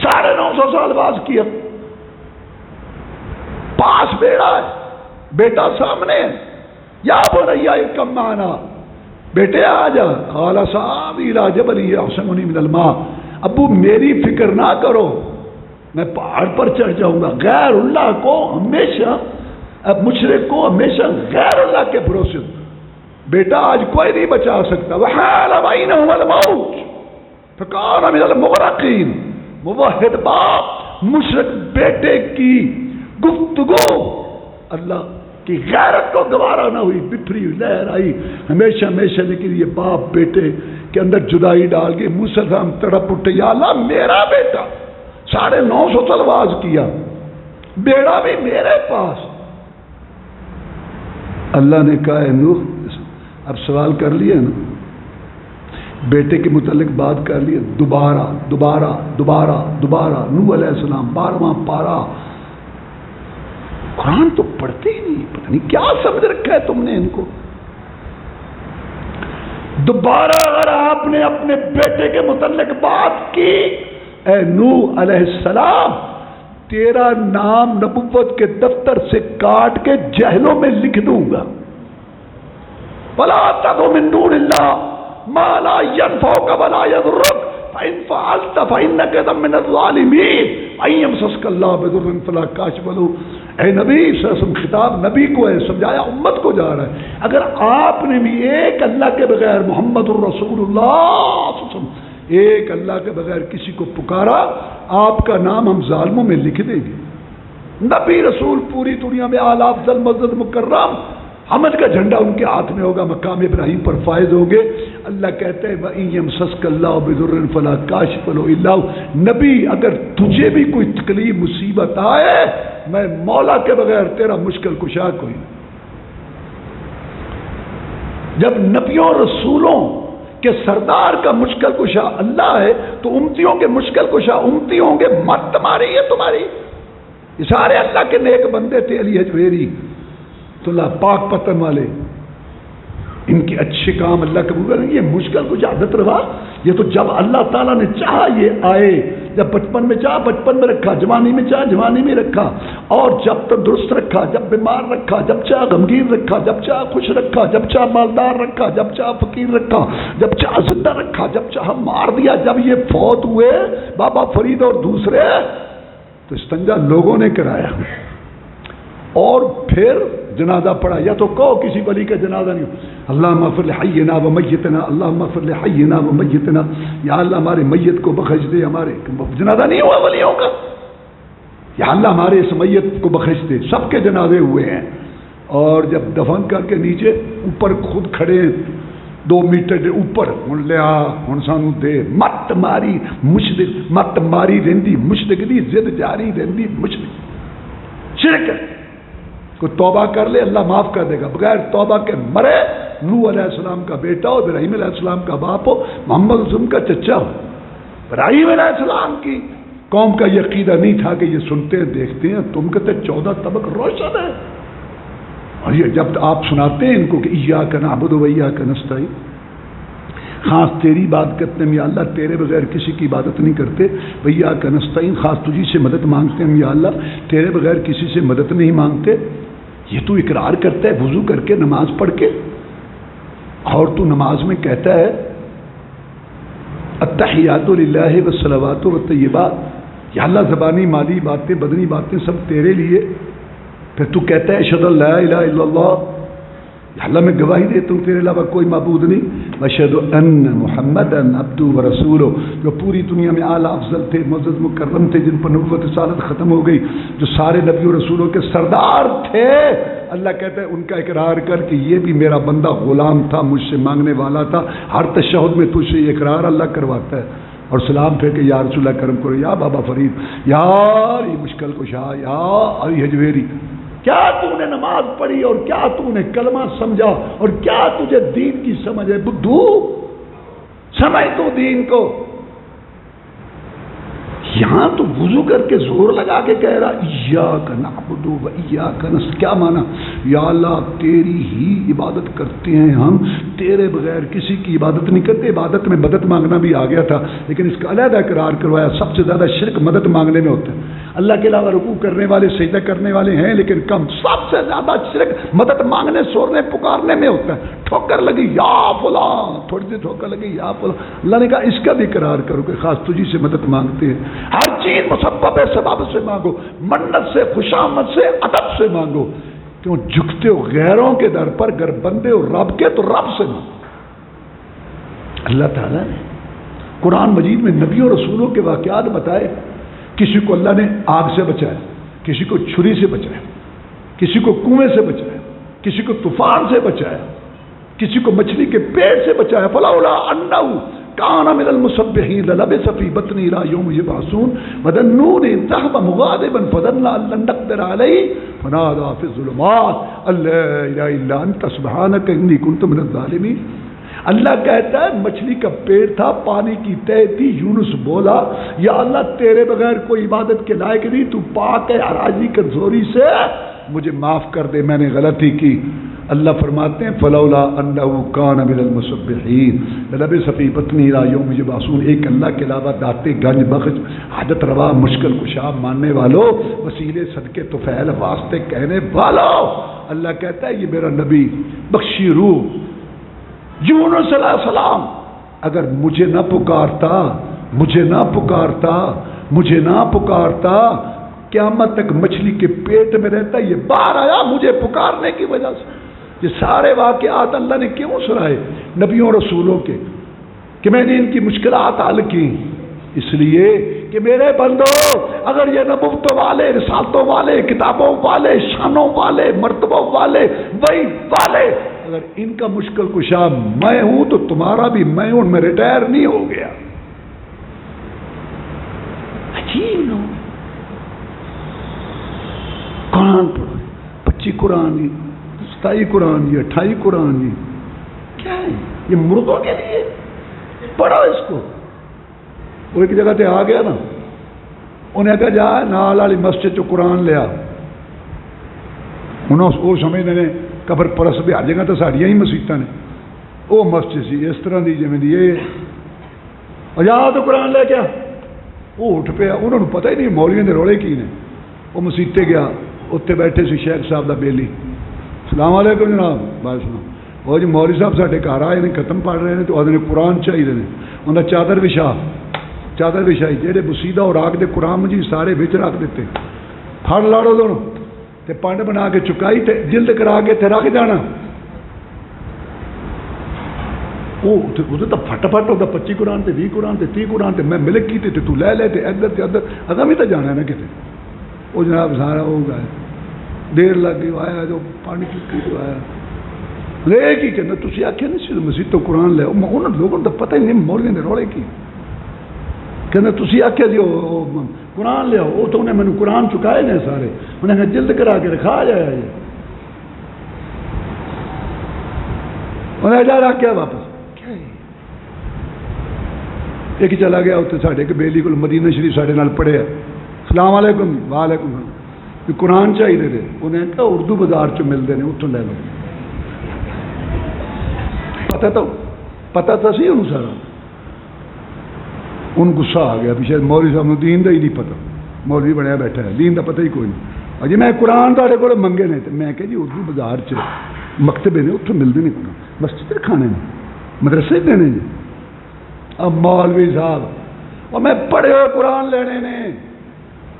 950 سال بعد کیا، پاس بیڑا ہے، بیٹا سامنے ہے، یا بنیا ارکب معنا، بیٹے آ جا، قال سآوی الی جبل یعصمنی من الماء، ابو میری فکر نہ کرو، میں پہاڑ پر چڑھ جاؤں گا۔ غیر اللہ کو ہمیشہ، اب مشرک کو ہمیشہ غیر اللہ کے بھروسے، بیٹا آج کوئی نہیں بچا سکتا۔ وحال بینہما الموت فکان من المغرقین، موحد باپ مشرک بیٹے کی گفتگو اللہ کی غیرت کو گوارا نہ ہوئی، بپھری لہر آئی ہمیشہ ہمیشہ، لیکن یہ باپ بیٹے کے اندر جدائی ڈال کے موسیٰ علیہ السلام تڑپ اٹھے، یا اللہ میرا بیٹا 950 سال باز کیا، بیڑا بھی میرے پاس۔ اللہ نے کہا اے نوح، اب سوال کر لیا نا، بیٹے کے متعلق بات کر لیا، دوبارہ دوبارہ دوبارہ دوبارہ نوح علیہ السلام 12واں پارہ۔ قرآن تو پڑھتے ہی نہیں، پتہ نہیں کیا سمجھ رکھا ہے تم نے ان کو۔ دوبارہ اگر آپ نے اپنے بیٹے کے متعلق بات کی، اے نوح علیہ السلام تیرا نام نبوت کے دفتر سے کاٹ کے جہلوں میں لکھ دوں گا۔ وَلَا تَدْعُ مِن دُونِ اللَّهِ مَا لَا يَنفَعُكَ وَلَا يَضُرُّكَ فَإِن فَعَلْتَ فَإِنَّكَ إِذًا مِنَ الظَّالِمِينَ وَإِن يَمْسَسْكَ اللَّهُ بِضُرٍّ فَلَا كَاشِفَ لَهُ۔ اے نبی صلی اللہ علیہ وسلم، خطاب نبی کو ہے، سمجھایا امت کو جا رہا ہے، اگر آپ نے بھی ایک اللہ کے بغیر محمد الرسول اللہ صلی اللہ علیہ وسلم ایک اللہ کے بغیر کسی کو پکارا، آپ کا نام ہم ظالموں میں لکھ دیں گے۔ نبی رسول پوری دنیا میں اعلی افضل معزز مکرم، حمد کا جھنڈا ان کے ہاتھ میں ہوگا، مقام ابراہیم پر فائز ہوں گے۔ اللہ کہتے ہیں وَإِن يَمْسَسْكَ اللَّهُ بِضُرٍّ فَلَا كَاشِفَ لَهُ إِلَّا هُوَ۔ نبی اگر تجھے بھی کوئی تکلیف مصیبت آئے، میں مولا کے بغیر تیرا مشکل کشا کوئی نہیں۔ جب نبیوں رسولوں کہ سردار کا مشکل کشا اللہ ہے، تو امتیوں کے مشکل کشا امتی ہوں گے، مت تمہاری ہے تمہاری۔ یہ سارے اللہ کے نیک بندے تھے، علی حجویری تو اللہ پاک پتن والے، ان کے اچھے کام اللہ قبول کریں گے۔ یہ مشکل کچھ عادت روا، یہ تو جب اللہ تعالیٰ نے چاہا یہ آئے، جب بچپن میں چاہا بچپن میں رکھا، جوانی میں چاہا جوانی میں رکھا، اور جب تندرست رکھا، جب بیمار رکھا، جب چاہا غمگین رکھا، جب چاہا خوش رکھا، جب چاہا مالدار رکھا، جب چاہا فقیر رکھا، جب چاہا زندہ رکھا، جب چاہا مار دیا۔ جب یہ فوت ہوئے بابا فرید اور دوسرے، تو استنجا لوگوں نے کرایا، اور پھر جنازہ پڑھا۔ یا تو کہو کسی ولی کا جنازہ نہیں ہو، اللہم اغفر لحینا و میتنا، اللہم اغفر لحینا و میتنا، یا اللہ ہمارے میت کو بخش دے، ہمارے جنازہ نہیں ہوا ولیوں کا، یا اللہ ہمارے اس میت کو بخش دے۔ سب کے جنازے ہوئے ہیں، اور جب دفن کر کے نیچے اوپر خود کھڑے ہیں 2 میٹر اوپر، ہن لیا ہن سانو دے، مت ماری مشرک، مت ماری رہندی مشرک دی ضد جاری رہندی مشرک، شرک ہے۔ کوئی توبہ کر لے اللہ معاف کر دے گا، بغیر توبہ کے مرے، نوح علیہ السلام کا بیٹا ہو، ابراہیم علیہ السلام کا باپ ہو، محمد رسول کا چچا ہو۔ ابراہیم علیہ السلام کی قوم کا یہ عقیدہ نہیں تھا کہ یہ سنتے ہیں دیکھتے ہیں، تم کہتے 14 طبق روشن ہے، اور یہ جب آپ سناتے ہیں ان کو کہ ایاک نعبد و ایاک نستعین، خاص تیری بات کرتے ہیں یا اللہ، تیرے بغیر کسی کی عبادت نہیں کرتے، وایاک نستعین، خاص تجھی سے مدد مانگتے ہیں یا اللہ، تیرے بغیر کسی سے مدد نہیں مانگتے۔ یہ تو اقرار کرتا ہے وضو کر کے نماز پڑھ کے، اور تو نماز میں کہتا ہے التحیات للہ والصلوات والطیبات، یا اللہ زبانی مالی باتیں بدنی باتیں سب تیرے لیے، پھر تو کہتا ہے اشہد ان لا الہ الا اللہ اللہ میں گواہی دیتا ہوں تیرے علاوہ کوئی معبود نہیں، واشہد ان محمدا عبدہ ورسولہ، جو پوری دنیا میں اعلیٰ افضل تھے، معزز مکرم تھے، جن پر نبوت رسالت ختم ہو گئی، جو سارے نبیوں رسولوں کے سردار تھے، اللہ کہتا ہے ان کا اقرار کر کہ یہ بھی میرا بندہ غلام تھا، مجھ سے مانگنے والا تھا، ہر تشہد میں تجھ سے یہ اقرار اللہ کرواتا ہے، اور سلام پھیر کے یا رسول اللہ کرم کرو، یا بابا فرید، یا علی مشکل کشا، یا علی حجویری، کیا تو نے نماز پڑھی اور کیا تو نے کلمہ سمجھا اور کیا تجھے دین کی سمجھ ہے؟ بدھو سمجھ تو دین کو، یہاں تو وضو کر کے زور لگا کے کہہ رہا ایاک نعبد و ایاک نستعین، کیا مانا؟ یا اللہ تیری ہی عبادت کرتے ہیں ہم، تیرے بغیر کسی کی عبادت نہیں کرتے۔ عبادت میں مدد مانگنا بھی آ گیا تھا، لیکن اس کا علیحدہ اقرار کروایا۔ سب سے زیادہ شرک مدد مانگنے میں ہوتا ہے، اللہ کے علاوہ رکوع کرنے والے سجدہ کرنے والے ہیں لیکن کم، سب سے زیادہ شرک مدد مانگنے سورنے پکارنے میں ہوتا ہے۔ ٹھوکر لگی یا فلاں، تھوڑی سی ٹھوکر لگی یا فلاں، اللہ نے کہا اس کا بھی اقرار کرو کہ خاص تجھی سے مدد مانگتے ہیں۔ ہر چیز مسبب سبب سے مانگو، منت سے، خوشامد سے، ادب سے مانگو، کیوں جھکتے ہو غیروں کے در پر؟ گر بندے ہو رب کے تو رب سے مانگو۔ اللہ تعالیٰ نے قرآن مجید میں نبیوں رسولوں کے واقعات بتائے، کسی کو اللہ نے آگ سے بچایا، کسی کو چھری سے بچایا، کسی کو کنویں سے بچایا، کسی کو طوفان سے بچایا، کسی کو مچھلی کے پیٹ سے بچایا۔ فلولا انہ کان من المسبحین للبث فی بطنہ الی یوم یبعثون وظنون اذ ذهب مغاضبا فظن ان لن نقدر علیہ فنادى فی الظلمات ان لا الہ الا انت سبحانک انی کنت من الظالمین۔ اللہ کہتا ہے مچھلی کا پیٹ تھا، پانی کی تہ تھی، یونس بولا یا اللہ تیرے بغیر کوئی عبادت کے لائق نہیں، تو پاک ہے، عراجی کمزوری سے مجھے معاف کر دے، میں نے غلطی کی۔ اللہ فرماتے ہیں فلولا انہ کان من المسبحین للبث فی بطنہ الی یوم یبعثون، ایک اللہ کے علاوہ داتے گنج بخش، حاجت روا، مشکل کشا ماننے والوں، وسیلے صدقے طفیل واسطے کہنے والوں، اللہ کہتا ہے یہ میرا نبی بخشی روح یونس علیہ السلام اگر مجھے نہ پکارتا، مجھے نہ پکارتا، مجھے نہ پکارتا، قیامت تک مچھلی کے پیٹ میں رہتا، یہ باہر آیا مجھے پکارنے کی وجہ سے۔ یہ سارے واقعات اللہ نے کیوں سنائے نبیوں رسولوں کے کہ میں نے ان کی مشکلات حل کی؟ اس لیے کہ میرے بندو اگر یہ نبوتوں والے، رسالتوں والے، کتابوں والے، شانوں والے، مرتبوں والے، وہی والے، اگر ان کا مشکل کشا میں ہوں تو تمہارا بھی میں ہوں، میں ریٹائر نہیں ہو گیا۔ عجیب لوگ، قرآن پڑھو، 25 قرآن جی، 27 قرآن جی، 28 قرآن جی، کیا ہے یہ مردوں کے لیے؟ پڑھو اس کو۔ وہ ایک جگہ تے آ گیا نا، انہیں کہا جا نال والی مسجد چ قرآن لیا، انہوں وہ سمجھتے ہیں قبر پرست بھی ہر جگہ تو ساڑیاں ہی مسیتاں نے، وہ مسجد سی اس طرح دی جویں دی یہ جا تو قرآن لے کے وہ اٹھ پیا، انہوں نے پتہ ہی نہیں مولویوں دے رولے کی نے۔ وہ مسیتے گیا، اتنے بیٹھے سی شیخ صاحب دا بیلی، السلام علیکم جناب، بھائی سلام، وہ جی مولوی صاحب ساڈے گھر آئے نے، ختم پڑھ رہے ہیں تو آدھے قرآن چاہیے نے، انہیں چادر بچھا، چادر بچھائی، جہے بسیدہ اور راگ دے قرآن جی سارے بچ رکھ دیتے، پھڑ لاڑو دونوں تے پانڈ بنا کے چکائی تے جلد کرا کے تے رکھ جانا۔ وہ تو پھٹ پھٹ ہوگا، 25 قرآن تے 20 قرآن تے 30 قرآن تے میں ملک کی تے تو لے لے تے ادھر تے ادھر، اگم ہی تو جانا ہے نا کتے۔ وہ جناب سارا ہو گیا، دیر لگ گئی، آیا جو پانی کی جو آیا لے کی کہنا تھی آخیا نہیں سی مسیح تو قرآن لے، انہوں لوگوں کو پتہ ہی نہیں مولوی نے روڑے کی کہنا تھی آخیا جی قرآن لیا، وہ تو انہیں مینو قرآن چکائے نے سارے، انہیں کہا جلد کرا کے رکھا جایا جی، انہیں جا رکھ کیا واپس ایک چلا گیا اتنے ساڈے ایک بیلی کو مدینہ شریف ساڈے نال پڑھیا، السلام علیکم، وعلیکم السلام، قرآن چاہیے تھے، انہیں کہا اردو بازار چ ملتے ہیں اتوں لے لو، پتا تو سی انہوں سارا، ان غصہ آ گیا بھی شاید مولوی صاحب نے دین کا ہی نہیں پتا، مولوی بنیا بیٹھا ہے دین کا پتہ ہی کوئی نہیں، اجی میں قرآن تے کو منگے نے، میں کہ جی اردو بازار چ مکتبے نے اتوں ملتے نہیں قرآن، مسجد کھانے نے، مدرسے دینے جی۔ اب مولوی صاحب اور میں پڑھے ہوئے قرآن لینے نے،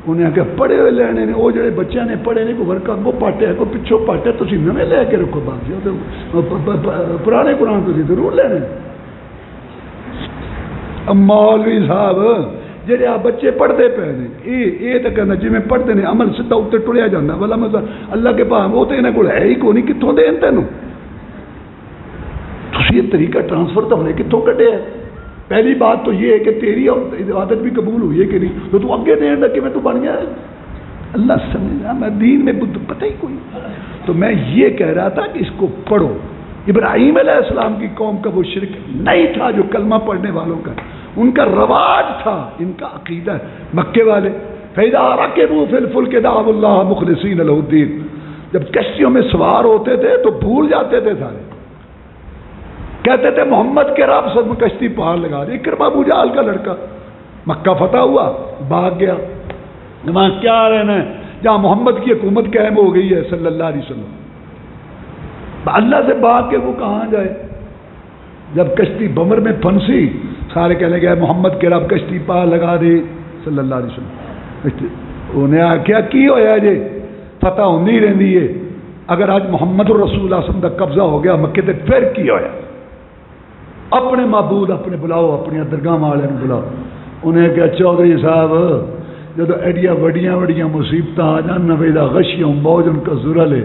انہیں کہ پڑھے ہوئے لینے نے وہ جڑے بچے نے پڑھے نہیں کوئی ورکا وہ پاٹے کوئی پچھوں پاٹے تھی نویں لے کے رکھو باقی پرانے قرآن تو ضرور لینے. مولوی صاحب جہے آ بچے پڑھتے پے نے یہ تو کہنا جی میں پڑھتے ہیں عمل سیدھا اتنے ٹریا جانا والا مطلب اللہ کے پاس وہ تو یہاں کو ہے ہی کو نہیں کتوں دین تینوں تھی یہ طریقہ ٹرانسفر تو ہم نے کتوں کٹے ہے. پہلی بات تو یہ ہے کہ تیری عبادت بھی قبول ہوئی ہے کہ نہیں تو اگے دین لگے میں تو بن گیا ہے. اللہ سمجھا میں دین میں بدھ پتہ ہی کوئی. تو میں یہ کہہ رہا تھا کہ اس کو پڑھو. ابراہیم علیہ السلام کی قوم کا وہ شرک نہیں تھا جو کلمہ پڑھنے والوں کا ان کا رواج تھا ان کا عقیدہ. مکے والے فَإِذَا رَكِبُوا فِي الْفُلْكِ دَعَوُا اللَّهَ مُخْلِصِينَ لَهُ الدِّينَ. جب کشتیوں میں سوار ہوتے تھے تو بھول جاتے تھے سارے کہتے تھے محمد کے رب سب کشتی پار لگا دی. اکرمہ ابو جہل کا لڑکا مکہ فتح ہوا بھاگ گیا وہاں کیا رہنا ہے جہاں محمد کی حکومت قائم ہو گئی ہے صلی اللہ علیہ وسلم. اللہ سے بھاگ کے وہ کہاں جائے. جب کشتی بمر میں پھنسی سارے کہنے گئے محمد کے رب کشتی پار لگا دے صلی اللہ علیہ وسلم. انہیں آخیا کی ہویا جی فتح ہونی رہی ہے اگر آج محمد رسول اللہ صلی اللہ علیہ وسلم کا قبضہ ہو گیا مکے تے پھر کی ہویا. اپنے معبود اپنے بلاؤ اپنی درگاہ والے بلاؤ. انہیں کہا چودھری صاحب جب ایڈیاں وڈیاں وڈیاں مصیبت آ جان نویدہ غشیوں موج ان کا ضرور ہے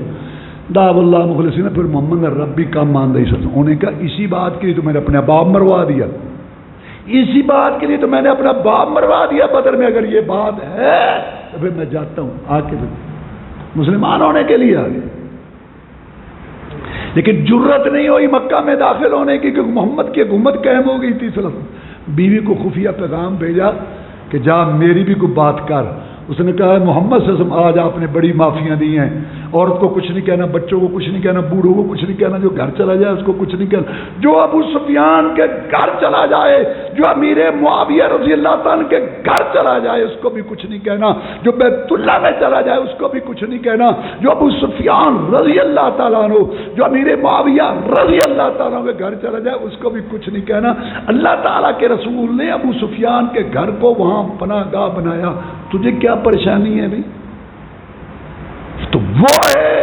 دعو اللہ مخلصین پھر محمد رب بھی کام مان دے سکتا. انہیں کہا اسی بات کے لیے تو میں نے اپنا باپ مروا دیا اسی بات کے لیے تو میں نے اپنا باپ مروا دیا بدر میں. اگر یہ بات ہے تو پھر میں جاتا ہوں آ کے مسلمان ہونے کے لیے آ گئے. لیکن جرت نہیں ہوئی مکہ میں داخل ہونے کی کیونکہ محمد کی حکومت قائم ہو گئی تھی. بیوی کو خفیہ پیغام بھیجا کہ جا میری بھی کوئی بات کر. اس نے کہا محمد صلی اللہ علیہ وسلم آج آپ نے بڑی معافیاں دی ہیں. عورت کو کچھ نہیں کہنا بچوں کو کچھ نہیں کہنا بوڑھوں کو کچھ نہیں کہنا جو گھر چلا جائے اس کو کچھ نہیں کہنا جو ابو سفیان کے گھر چلا جائے جو امیر معاویہ رضی اللہ تعالیٰ کے گھر چلا جائے اس کو بھی کچھ نہیں کہنا جو بیت اللہ میں چلا جائے اس کو بھی کچھ نہیں کہنا جو ابو سفیان رضی اللہ تعالیٰ عنہ جو امیر معاویہ رضی اللہ تعالیٰ کے گھر چلا جائے اس کو بھی کچھ نہیں کہنا. اللہ تعالیٰ کے رسول نے ابو سفیان کے گھر کو وہاں پناہ گاہ بنایا. تجھے کیا پریشانی ہے بھائی. تو وہ ہے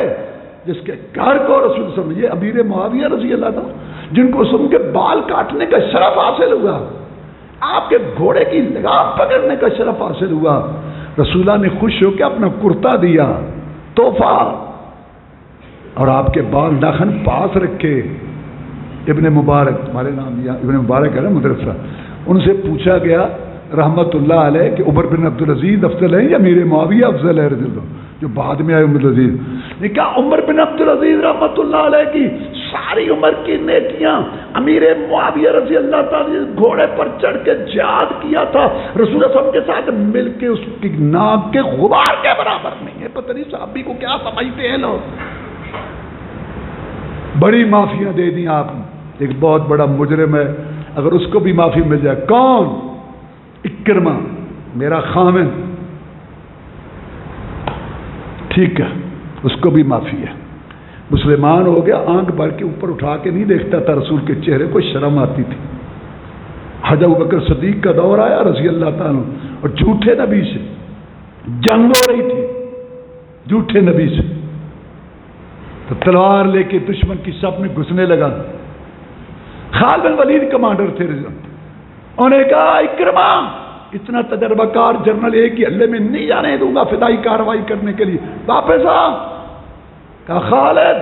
جس کے گھر کو رسول صلی اللہ علیہ وسلم یہ امیر معاویہ رضی اللہ تعالیٰ جن کو رسول کے بال کاٹنے کا شرف حاصل ہوا آپ کے گھوڑے کی لگام پکڑنے کا شرف حاصل ہوا. رسول اللہ نے خوش ہو کے اپنا کرتا دیا تحفہ اور آپ کے بال ناخن پاس رکھے. ابن مبارک ہمارے نام یا ابن مبارک ہے نا مدرسہ ان سے پوچھا گیا رحمت اللہ علیہ کہ عمر بن عبدالعزیز افضل ہے یا امیر معاویہ افضل ہے رضی اللہ جو بعد میں آئے عمر العزیز نے کہا عمر بن عبدالعزیز رحمت اللہ علیہ کی ساری عمر کی نیکیاں امیر معاویہ رضی اللہ تعالی گھوڑے پر چڑھ کے جہاد کیا تھا رسول اللہ صلی اللہ علیہ وسلم کے ساتھ مل کے اس کی ناک کے غبار کے برابر نہیں ہے. پتہ نہیں صحابی کو کیا سمجھتے ہیں لوگ. بڑی معافیاں دے دی آپ نے. ایک بہت بڑا مجرم ہے اگر اس کو بھی معافی مل جائے کون اکرمہ میرا خامن ٹھیک ہے اس کو بھی معافی ہے. مسلمان ہو گیا آنکھ بھر کے اوپر اٹھا کے نہیں دیکھتا تھا رسول کے چہرے کو شرم آتی تھی. حضرت ابوبکر صدیق کا دور آیا رضی اللہ تعالیٰ اور جھوٹے نبی سے جنگ ہو رہی تھی جھوٹے نبی سے تو تلوار لے کے دشمن کی صف میں گھسنے لگا. خالد بن ولید کمانڈر تھے انہوں نے کہا اکرمہ اتنا تجربہ کار جنرل ایک ہی حلے میں نہیں جانے دوں گا فدائی کاروائی کرنے کے لیے واپس آ. کہا خالد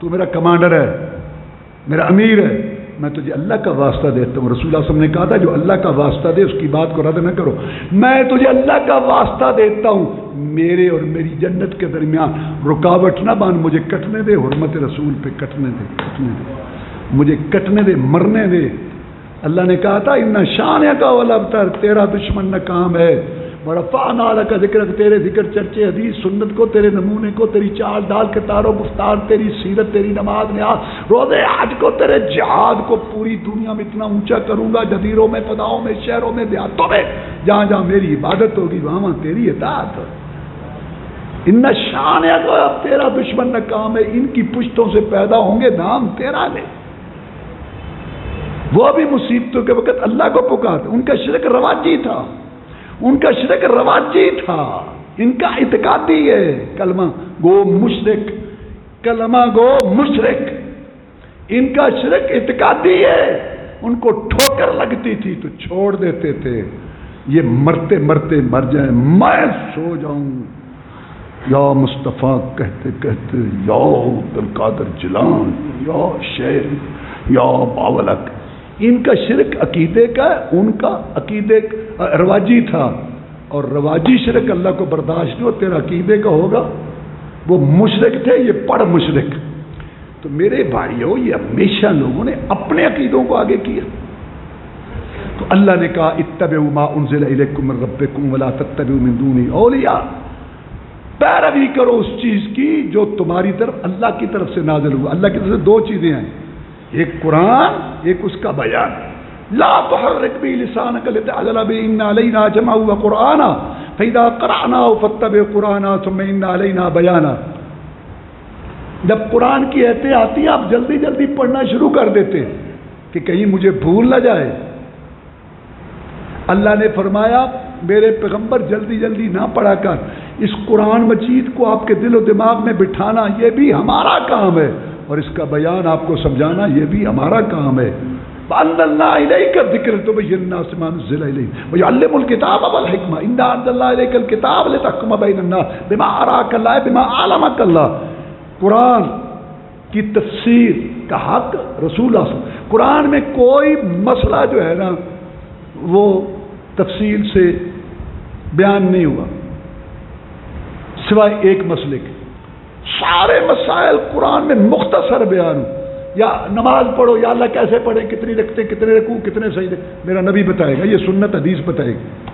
تو میرا کمانڈر ہے میرا امیر ہے میں تجھے اللہ کا واسطہ دیتا ہوں. رسول اللہ صلی اللہ علیہ وسلم نے کہا تھا جو اللہ کا واسطہ دے اس کی بات کو رد نہ کرو. میں تجھے اللہ کا واسطہ دیتا ہوں میرے اور میری جنت کے درمیان رکاوٹ نہ بان مجھے کٹنے دے حرمت رسول پہ کٹنے دے مجھے کٹنے دے مرنے دے. اللہ نے کہا تھا ان شان کا ولابتر تیرا دشمن ناکام ہے بڑا فان اعلی کا ذکر تیرے ذکر چرچے حدیث سنت کو تیرے نمونے کو تیری چال ڈال کے تارو گفتار تیری سیرت تیری نماز نیاز روزے حج کو تیرے جہاد کو پوری دنیا میں اتنا اونچا کروں گا جزیروں میں فضاؤں میں شہروں میں دیہاتوں میں جہاں جہاں میری عبادت ہوگی وہاں تیری اطاعت. ان شان کا تیرا دشمن ناکام ہے ان کی پشتوں سے پیدا ہوں گے نام تیرا لے. وہ بھی مصیبتوں کے وقت اللہ کو پکارتے ان کا شرک رواجی تھا. ان کا شرک رواجی تھا، ان کا اعتقادی ہے، کلمہ گو مشرک، کلمہ گو مشرک، ان کا شرک اعتقادی ہے، ان کو ٹھوکر لگتی تھی تو چھوڑ دیتے تھے، یہ مرتے مرتے مر جائیں میں سو جاؤں، یا مصطفیٰ کہتے کہتے یا عبدالقادر جیلان، یا شیر، یا باولک۔ ان کا شرک عقیدے کا، ان کا عقیدے رواجی تھا، اور رواجی شرک اللہ کو برداشت نہیں ہو، تیرا عقیدے کا ہوگا۔ وہ مشرک تھے، یہ پڑھ مشرک۔ تو میرے بھائیوں، یہ ہمیشہ لوگوں نے اپنے عقیدوں کو آگے کیا۔ تو اللہ نے کہا اتبعوا ما انزل الیکم من ربکم ولا تتبعوا من دونہ اولیاء، پیروی کرو اس چیز کی جو تمہاری طرف اللہ کی طرف سے نازل ہوا۔ اللہ کی طرف سے دو چیزیں ہیں، ایک قرآن، ایک اس کا بیان۔ لا تحرک به لسانک لتعجل به ان علینا جمعه وقرآنا فاذا قرأناه فاتبع قرآنا ثم ان علینا بیانا۔ جب قرآن کی آیتیں آتی ہیں آپ جلدی جلدی پڑھنا شروع کر دیتے کہ کہیں مجھے بھول نہ جائے۔ اللہ نے فرمایا میرے پیغمبر جلدی جلدی نہ پڑھا کر، اس قرآن مجید کو آپ کے دل و دماغ میں بٹھانا یہ بھی ہمارا کام ہے، اور اس کا بیان آپ کو سمجھانا یہ بھی ہمارا کام ہے۔ وَأَنزَلْنَا إِلَيْكَ الذِّكْرَ لِتُبَيِّنَ لِلنَّاسِ مَا نُزِّلَ إِلَيْهِمْ وَيُعَلِّمُ الْكِتَابَ وَالْحِكْمَةَ إِنَّا أَنزَلْنَا إِلَيْكَ الْكِتَابَ لِتَحْكُمَ بَيْنَ النَّاسِ بِمَا أَرَاكَ اللَّهُ بِمَا عَلَّمَكَ اللَّهُ۔ قرآن کی تفسیر کا حق رسول اللہ صلی اللہ علیہ وسلم۔ قرآن میں کوئی مسئلہ جو ہے نا وہ تفصیل سے بیان نہیں ہوا سوائے ایک مسئلے کے، سارے مسائل قرآن میں مختصر بیان ہو۔ یا نماز پڑھو، یا اللہ کیسے پڑھیں، کتنی رکھتے، کتنے رکوع، کتنے سجدے، میرا نبی بتائے گا، یہ سنت حدیث بتائے گا۔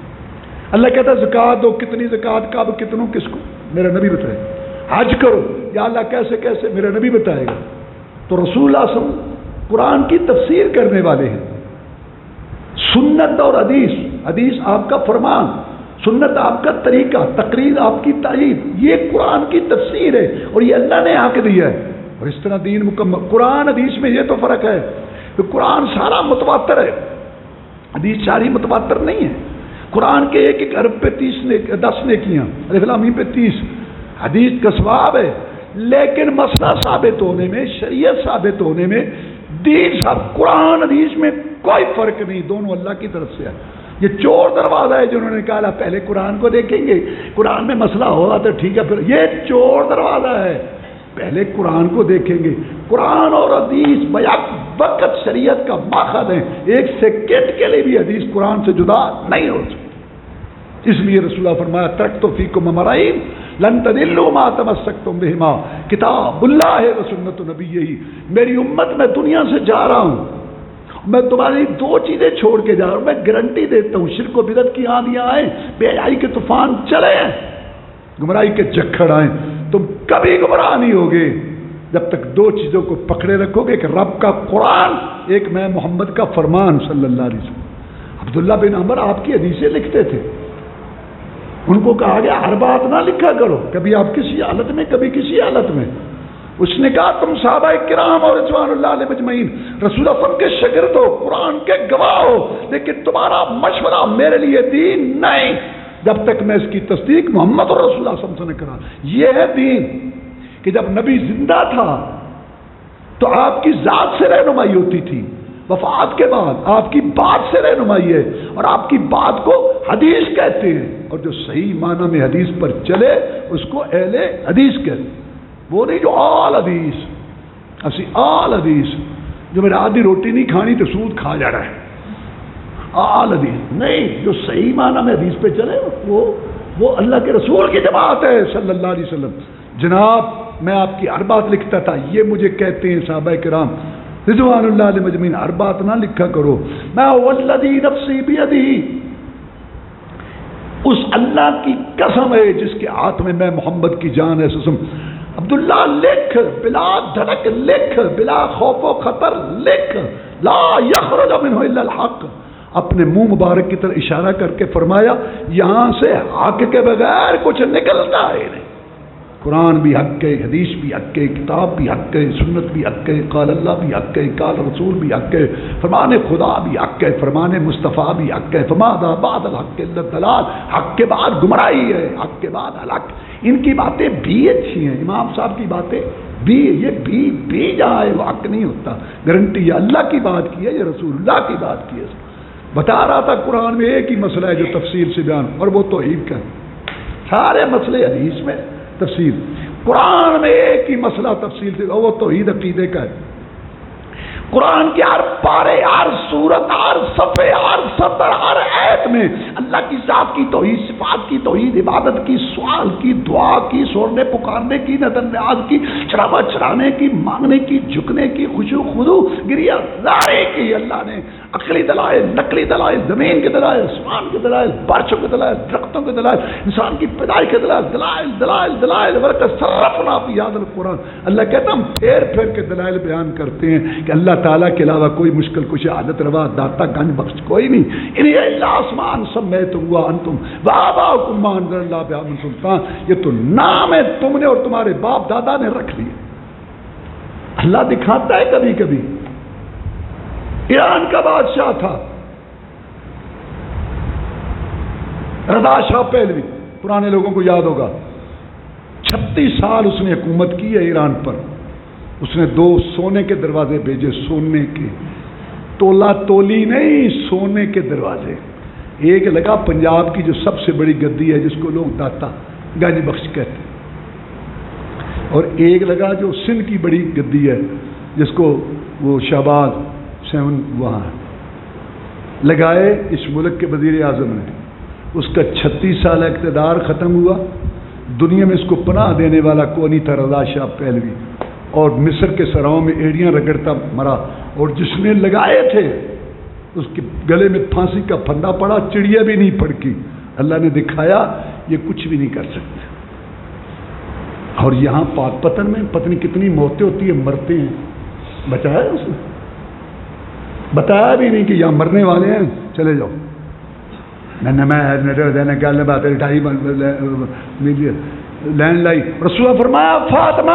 اللہ کہتا ہے زکوٰۃ دو، کتنی زکوٰۃ، کب، کتنوں، کس کو، میرا نبی بتائے گا۔ حج کرو، یا اللہ کیسے کیسے، میرا نبی بتائے گا۔ تو رسول اللہ صلی اللہ علیہ وسلم قرآن کی تفسیر کرنے والے ہیں۔ سنت اور حدیث، حدیث آپ کا فرمان، سنت آپ کا طریقہ، تقریر آپ کی تعریف، یہ قرآن کی تفسیر ہے، اور یہ اللہ نے حق دیا ہے۔ اور اس طرح دین مکمل۔ قرآن حدیث میں یہ تو فرق ہے کہ قرآن سارا متواتر ہے، حدیث ساری متواتر نہیں ہے۔ قرآن کے ایک ایک حرف پہ 10 نیکیاں، الف لام میم پہ 30، حدیث کا ثواب ہے، لیکن مسئلہ ثابت ہونے میں، شریعت ثابت ہونے میں، دین صاحب قرآن حدیث میں کوئی فرق نہیں، دونوں اللہ کی طرف سے ہے۔ یہ چور دروازہ ہے جنہوں نے کہا پہلے قرآن کو دیکھیں گے، قرآن میں مسئلہ ہوگا تو ٹھیک ہے، پھر یہ چور دروازہ ہے، پہلے قرآن کو دیکھیں گے۔ قرآن اور حدیث بیک وقت شریعت کا ماخذ ہے، ایک سیکنڈ کے لیے بھی حدیث قرآن سے جدا نہیں ہو سکتی۔ اس لیے رسول اللہ فرمایا ترکت فیکم امرین لن تضلوا ما تمسکتم بہما، کتاب اللہ ہے و سنت نبیہ۔ میری امت میں دنیا سے جا رہا ہوں، میں تمہاری دو چیزیں چھوڑ کے جا رہا ہوں، میں گارنٹی دیتا ہوں، شرک و بدعت کی آندیاں آئیں، بے حیائی کے طوفان چلے، گمراہی کے جکھڑ آئیں، تم کبھی گمراہ نہیں ہوگے جب تک دو چیزوں کو پکڑے رکھو گے، کہ رب کا قرآن، ایک میں محمد کا فرمان صلی اللہ علیہ وسلم۔ عبداللہ بن عمر آپ کی حدیثیں لکھتے تھے، ان کو کہا گیا ہر بات نہ لکھا کرو، کبھی آپ کسی حالت میں، کبھی کسی حالت میں۔ اس نے کہا تم صحابہ کرام اور رضوان اللہ علیہ مجمعین رسول اللہ صلی اللہ علیہ وسلم کے شاگرد ہو، قرآن کے گواہ ہو، لیکن تمہارا مشورہ میرے لیے دین نہیں جب تک میں اس کی تصدیق محمد اور رسول اللہ صلی اللہ علیہ وسلم نے کرا۔ یہ ہے دین کہ جب نبی زندہ تھا تو آپ کی ذات سے رہنمائی ہوتی تھی، وفات کے بعد آپ کی بات سے رہنمائی ہے، اور آپ کی بات کو حدیث کہتے ہیں، اور جو صحیح معنی میں حدیث پر چلے اس کو اہل حدیث کہتے ہیں۔ وہ نہیں جو آل حدیث، اسی آل حدیث جو میرے آدھی روٹی نہیں کھانی تو سود کھا جا رہا ہے، آل حدیث نہیں، جو صحیح معنی میں حدیث پہ چلے وہ اللہ کے رسول کی جماعت ہے صلی اللہ علیہ وسلم۔ جناب میں آپ کی ہر بات لکھتا تھا، یہ مجھے کہتے ہیں صحابہ کرام رضوان اللہ علیہ مجمعین ہر بات نہ لکھا کرو، میں والذی نفسی بیدہ، اس اللہ کی قسم ہے جس کے ہاتھ میں محمد کی جان ہے سسم۔ عبداللہ لکھ، بلا دھڑک لکھ، بلا خوف و خطر لکھ، لا یخرج منہ الا الحق، اپنے منہ مبارک کی طرف اشارہ کر کے فرمایا یہاں سے حق کے بغیر کچھ نکلتا ہی نہیں، قرآن بھی حق ہے، حدیث بھی حق ہے، کتاب بھی حق ہے، سنت بھی حق ہے، قال اللہ بھی حق ہے، قال رسول بھی حق ہے، فرمان خدا بھی حق ہے، فرمان مصطفیٰ بھی حق ہے، فماذا بعد الحق الا الضلال، حق کے بعد گمراہی ہے، حق کے بعد ہلاک۔ ان کی باتیں بھی اچھی ہیں، امام صاحب کی باتیں بھی، یہ بھی جہاں ہے وہ حق نہیں ہوتا۔ گارنٹی یہ اللہ کی بات کی ہے، یہ رسول اللہ کی بات کی ہے۔ بتا رہا تھا قرآن میں ایک ہی مسئلہ ہے جو تفصیل سے بیان، اور وہ توحید کا ہے۔ سارے مسئلے حدیث میں تفصیل، قرآن میں ایک ہی مسئلہ تفصیل سے، وہ توحید عقیدے کا ہے۔ قرآن کے ہر پارے، ہر سورت، ہر صفحے، ہر سطر، ہر آیت میں اللہ کی ذات کی توحید، صفات کی توحید، عبادت کی، سوال کی، دعا کی، سوڑنے پکارنے کی، نظر نیاز کی، چڑھاوا چڑھانے کی، مانگنے کی، جھکنے کی، خشوع خضوع، گریہ زاری کی۔ اللہ نے عقلی دلائل، نقلی دلائل، زمین کے دلائل، آسمان کے دلائل، بارشوں کے دلائل، درختوں کے دلائل، انسان کی پیدائش کے دلائل، دلائل دلائل دلائل ورقہ صرفنا فی ھذا القرآن۔ اللہ کہتا ہم پھیر پھیر کے دلائل بیان کرتے ہیں کہ اللہ تعالیٰ کے علاوہ کوئی مشکل کچھ عادت روا داتا گنج بخش کوئی نہیں۔ انہیں اللہ آسمان سمیت ہوا انتم وآباؤکم ما انزل اللہ بہا من سلطان، یہ تو نام ہے تم نے اور تمہارے باپ دادا نے رکھ لیے۔ اللہ دکھاتا ہے کبھی کبھی۔ ایران کا بادشاہ تھا رضا شاہ پہلوی، پرانے لوگوں کو یاد ہوگا، 36 سال اس نے حکومت کی ہے ایران پر۔ اس نے 2 سونے کے دروازے بھیجے، سونے کے، تولا تولی نہیں، سونے کے دروازے۔ ایک لگا پنجاب کی جو سب سے بڑی گدی ہے جس کو لوگ داتا گنج بخش کہتے ہیں، اور ایک لگا جو سندھ کی بڑی گدی ہے جس کو وہ شہباز 7 وہاں لگائے اس ملک کے وزیر اعظم نے۔ اس کا 36 سال اقتدار ختم ہوا، دنیا میں اس کو پناہ دینے والا کوئی نہیں تھا، رضا شاہ پہلوی، اور مصر کے سراؤں میں ایڑیاں رگڑتا مرا، اور جس نے لگائے تھے اس کے گلے میں پھانسی کا پھندا پڑا، چڑیا بھی نہیں پھڑکی۔ اللہ نے دکھایا یہ کچھ بھی نہیں کر سکتے۔ اور یہاں پاک پتن میں پتنی کتنی موتیں ہوتی ہیں، مرتے ہیں، بچایا اس نے؟ بتایا بھی نہیں کہ یہاں مرنے والے ہیں، چلے جاؤ۔ لینڈ لائی، رسول فرمایا فاطمہ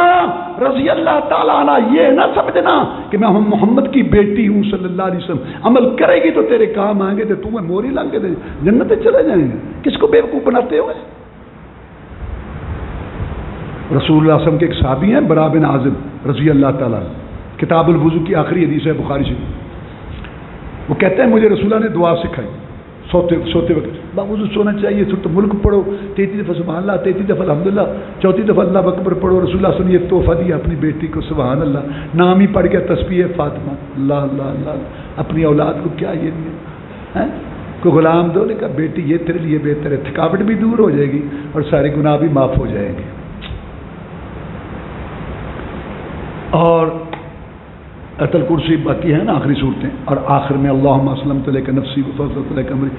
رضی اللہ تعالیٰ عنہ یہ نہ سمجھنا کہ میں محمد کی بیٹی ہوں صلی اللہ علیہ وسلم، عمل کرے گی تو تیرے کام آئیں گے، تو تمہیں موری لنگ کے جنت چلے جائیں گے۔ کس کو بیوقوف بناتے ہوئے؟ رسول اللہ صلی اللہ علیہ وسلم کے ایک صحابی ہیں برا بن عازب رضی اللہ تعالیٰ، کتاب الوضو کی آخری حدیث ہے بخاری سے، وہ کہتے ہیں مجھے رسول اللہ نے دعا سکھائی سوتے وقت، باوضو سونا چاہیے، تو ملک پڑھو 33 دفعہ سبحان اللہ، 33 دفعہ الحمدللہ، 34 دفعہ اللہ اکبر پڑھو۔ رسول اللہ صلی اللہ علیہ وسلم نے یہ تحفہ دیا اپنی بیٹی کو، سبحان اللہ، نام ہی پڑھ کے تسبیح فاطمہ، اللہ اللہ اللہ، اپنی اولاد کو کیا یہ دیا، کوئی غلام دو، نے کہا بیٹی یہ تیرے لیے بہتر ہے، تھکاوٹ بھی دور ہو جائے گی اور سارے گناہ بھی معاف ہو جائیں گے۔ اور آیت الکرسی باقی ہے نا آخری صورتیں، اور آخر میں اللہم اسلمت الیک نفسی وفوضت الیک امری،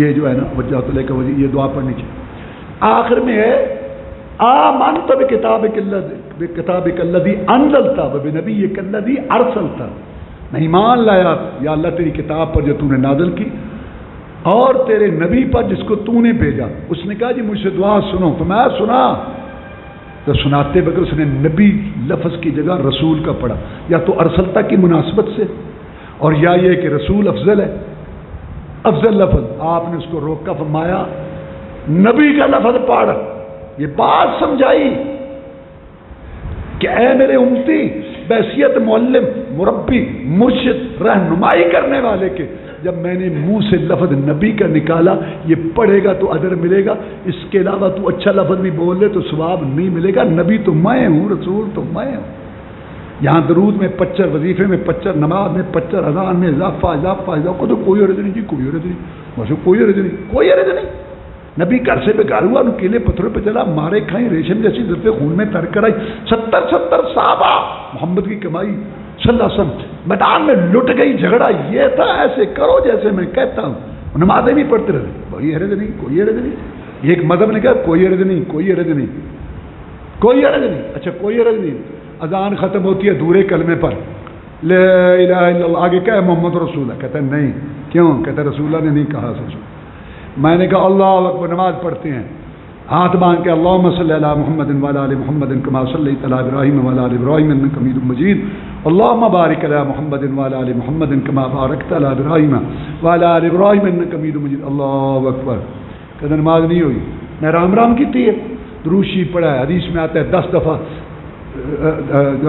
یہ جو ہے نا وجہت الیک وجہی، یہ دعا پڑھنی چاہیے۔ آخر میں ہے آمنت بکتابک الذی انزلت وبنبیک الذی ارسلت، میں ایمان لایا یا اللہ تیری کتاب پر جو تو نے نازل کی اور تیرے نبی پر جس کو تو نے بھیجا۔ اس نے کہا جی مجھ سے دعا سنو، تو میں سنا، تو سناتے بغیر اس نے نبی لفظ کی جگہ رسول کا پڑھا، یا تو ارسلتا کی مناسبت سے، اور یا یہ کہ رسول افضل ہے، افضل لفظ، آپ نے اس کو روکا، فرمایا نبی کا لفظ پڑھ۔ یہ بات سمجھائی کہ اے میرے امتی، بحیثیت معلم، مربی، مرشد، رہنمائی کرنے والے کے، جب میں نے منہ سے لفظ نبی کا نکالا، یہ پڑھے گا تو اجر ملے گا، اس کے علاوہ تو اچھا لفظ بھی بول لے تو ثواب نہیں ملے گا۔ نبی تو میں ہوں، رسول تو میں ہوں۔ یہاں درود میں 25، وظیفے میں 25، نماز میں 25، اذان میں اضافہ کو تو کوئی عرض نہیں جی، کوئی عرض نہیں، ویسے کوئی عرض نہیں، کوئی عرض نہیں۔ نبی گھر سے بگار ہوا، نکیلے پتھروں پہ چلا، مارے کھائیں، ریشم جیسی زلفیں خون میں تر کر آئی، 70 صحابہ محمد کی کمائی صلی اللہ علیہ وسلم میدان میں لٹ گئی، جھگڑا یہ تھا، ایسے کرو جیسے میں کہتا ہوں، نمازیں بھی پڑھتے رہے، کوئی عرض نہیں، کوئی عرض نہیں۔ ایک مذہب نے کہا کوئی عرض نہیں، کوئی عرض نہیں، کوئی عرض نہیں، اچھا کوئی عرض نہیں۔ اذان ختم ہوتی ہے دورے کلمے پر، لا الہ الا اللہ، آگے کیا ہے محمد رسول اللہ، کہتا ہے نہیں، کیوں؟ کہتا ہے رسول اللہ نے نہیں کہا۔ میں نے کہا اللہ اکبر، نماز پڑھتے ہیں، ہاتھ باندھ کے اللہم صلی علی محمد وعلی آل محمد کما صلیت علی ابراہیم وعلی آل ابراہیم انک حمید مجید اللہم بارک علی محمد وعلی آل محمد کما بارکت علی ابراہیم وعلی آل ابراہیم انک حمید مجید. اللہ اکبر. کہتے نماز نہیں ہوئی. میں رام رام کی ہے، درود شریف پڑھا ہے. حدیث میں آتا ہے 10 دفعہ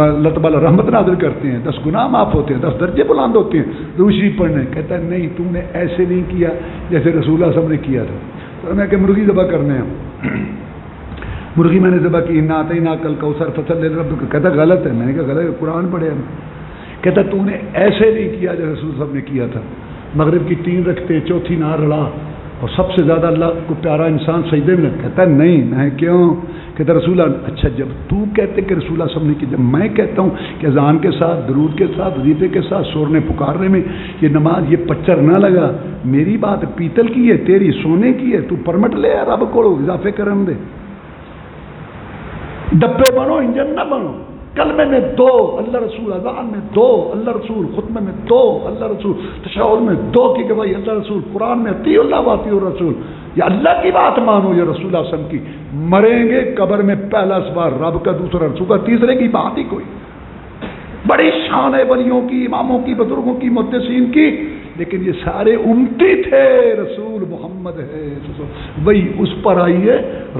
اللہ تعالیٰ رحمت نازل کرتے ہیں، 10 گناہ معاف ہوتے ہیں، 10 درجے بلند ہوتے ہیں درود شریف پڑھنے. کہتا ہے نہیں، تم نے ایسے نہیں کیا جیسے رسول اللہ صلی اللہ علیہ وسلم نے کیا تھا. تو میں کہ مرغی ذبح کرنے ہیں، مرغی میں نے ذبح کی، انا اعطیناک کل کوثر فصلی لربک. کہتا غلط ہے. میں نے کہا غلط ہے، قرآن پڑھے ہم. کہتا تو نے ایسے نہیں کیا جیسے رسول صاحب نے کیا تھا. مغرب کی 3 رکھتے، چوتھی نہ رڑا، اور سب سے زیادہ اللہ کو پیارا انسان سجدے میں. کہتا ہے نہیں. میں کیوں؟ کہتا رسول اللہ. اچھا جب تو کہتے کہ رسول اللہ صلی اللہ علیہ وسلم نے کی، جب میں کہتا ہوں کہ اذان کے ساتھ، درود کے ساتھ، وظیفے کے ساتھ، سورنے پکارنے میں یہ نماز، یہ پچر نہ لگا. میری بات پیتل کی ہے، تیری سونے کی ہے. تو پرمٹ لے رب کو اضافے کرن دے. ڈبے بنو، انجن نہ بنو. کلمے میں 2 اللہ رسول، اذان میں 2 اللہ رسول، خطبے میں 2 اللہ رسول، تشہد میں 2 کی گواہی اللہ رسول، قرآن میں اطیعوا اللہ واطیعوا الرسول. یا اللہ کی بات مانو یا رسول اللہ صلی اللہ علیہ وسلم کی. مریں گے قبر میں پہلا سوال رب کا، دوسرا رسول کا، تیسرے کی بات ہی کوئی. بڑی شان ہے ولیوں کی، اماموں کی، بزرگوں کی، محدثین کی، لیکن یہ سارے امتی تھے. رسول محمد ہے وہی اس پر آئی ہے،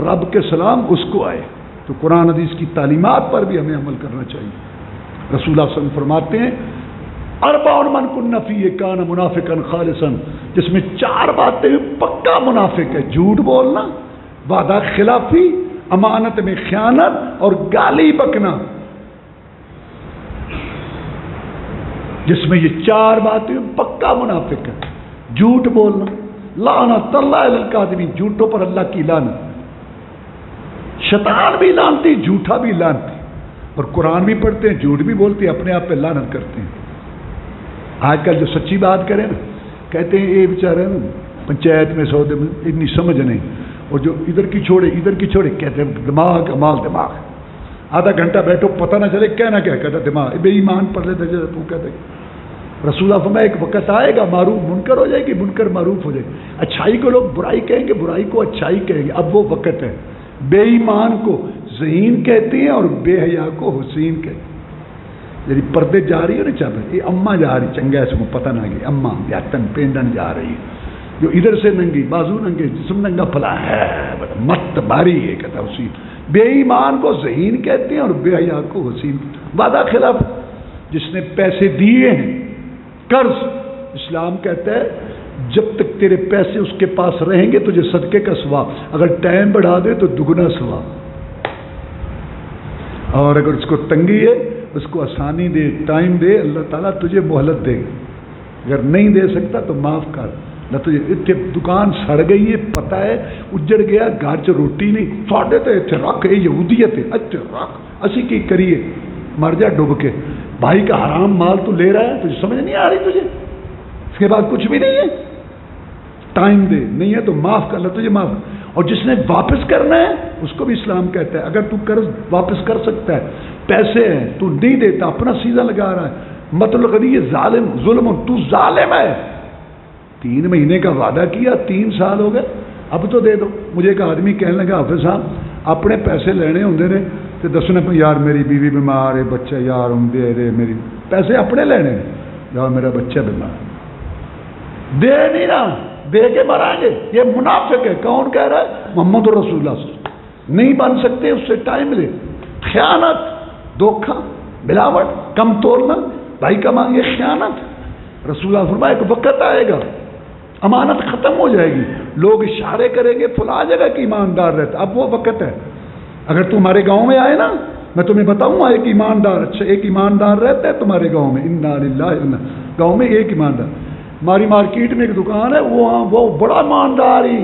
رب کے سلام اس کو آئے. تو قرآن حدیث کی تعلیمات پر بھی ہمیں عمل کرنا چاہیے. رسول اللہ صلی اللہ علیہ وسلم فرماتے ہیں 40 من کن فیہ کان منافقا خالصا، جس میں 4 باتیں پکا منافق ہے. جھوٹ بولنا، وعدہ خلافی، امانت میں خیانت، اور گالی بکنا. جس میں یہ 4 باتیں پکا منافق ہے. جھوٹ بولنا، لعنت اللہ علی الکاذبین، جھوٹوں پر اللہ کی لعنت. شیطان بھی لانتی، جھوٹا بھی لانتی. اور قرآن بھی پڑھتے ہیں، جھوٹ بھی بولتے ہیں، اپنے آپ پہ لعنت کرتے ہیں. آج کل جو سچی بات کریں نا، کہتے ہیں یہ بیچارے نا پنچایت میں سودے میں اتنی سمجھ نہیں، اور جو ادھر کی چھوڑے کہتے ہیں دماغ امال دماغ. آدھا گھنٹہ بیٹھو پتہ نہ چلے کہنا کیا، کہتا دماغ. بے ایمان پڑھ لیتے تو کہتے رسول اللہ فرمایا ایک وقت آئے گا معروف منکر ہو جائے گی، منکر معروف ہو جائے گی. اچھائی کو لوگ برائی کہیں گے، برائی کو اچھائی کہیں گے. اب وہ وقت ہے. بے ایمان کو ذہین کہتے ہیں اور بے حیا کو حسین کہتے ہیں. یعنی پردے جا رہی ہے نا چاہتے یہ اماں جا رہی چنگا اس کو پتہ نہ گئی، اماں بیاتن پینڈن جا رہی ہے، جو ادھر سے ننگی بازو ننگے جسم ننگا پھلا ہے مت باری ہے. کہتا حسین. بے ایمان کو ذہین کہتے ہیں اور بے حیا کو حسین. وعدہ خلاف جس نے پیسے دیے ہیں، قرض، اسلام کہتا ہے جب تک تیرے پیسے اس کے پاس رہیں گے تجھے صدقے کا ثواب، اگر ٹائم بڑھا دے تو دگنا ثواب، اور اگر اس کو تنگی ہے اس کو آسانی دے، ٹائم دے، اللہ تعالیٰ تجھے مہلت دے گا. اگر نہیں دے سکتا تو معاف کر. نہ تجھے اتنے دکان سڑ گئی ہے پتہ ہے، اجڑ گیا، گھر چ روٹی نہیں، ساڈے تو اتنے رکھ، یہ یہودیت ہے، اتنے رکھ، اسی کی کریے، مر جا ڈوب کے. بھائی کا حرام مال تو لے رہا ہے، تجھے سمجھ نہیں آ رہی، تجھے اس کے بعد کچھ بھی نہیں ہے. ٹائم دے، نہیں ہے تو معاف کر لے، تجھے معاف. اور جس نے واپس کرنا ہے اس کو بھی اسلام کہتا ہے اگر تو قرض واپس کر سکتا ہے، پیسے ہیں تو نہیں دیتا، اپنا سیدھا لگا رہا ہے، مطلب یہ ظالم ظلم، تو ظالم ہے. 3 مہینے کا وعدہ کیا، 3 سال ہو گئے، اب تو دے دو. مجھے ایک آدمی کہنے لگا حافظ صاحب اپنے پیسے لینے ہوندے نے تو دسنے پہ یار میری بیوی بیمار ہے، بچہ یار ہوں دے دے، میری پیسے اپنے لینے یار میرا بچہ بیمار، دے نہیں رہا، دے کے مرائیں گے. یہ منافق ہے. کون کہہ رہا ہے؟ محمد رسول اللہ صلی اللہ علیہ وسلم. نہیں بن سکتے اس سے ٹائم لے. خیانت، دھوکہ، ملاوٹ، کم تولنا، بھائی کا مال، یہ خیانت. رسول اللہ فرمایا ایک وقت آئے گا امانت ختم ہو جائے گی، لوگ اشارے کریں گے فلاں جگہ کی ایماندار رہتا. اب وہ وقت ہے. اگر تمہارے گاؤں میں آئے نا میں تمہیں بتاؤں ایک ایماندار، اچھا ایک ایماندار رہتا ہے تمہارے گاؤں میں، انا للہ گاؤں میں ایک ایماندار. ہماری مارکیٹ میں ایک دکان ہے، وہ بڑا ایماندار ہی.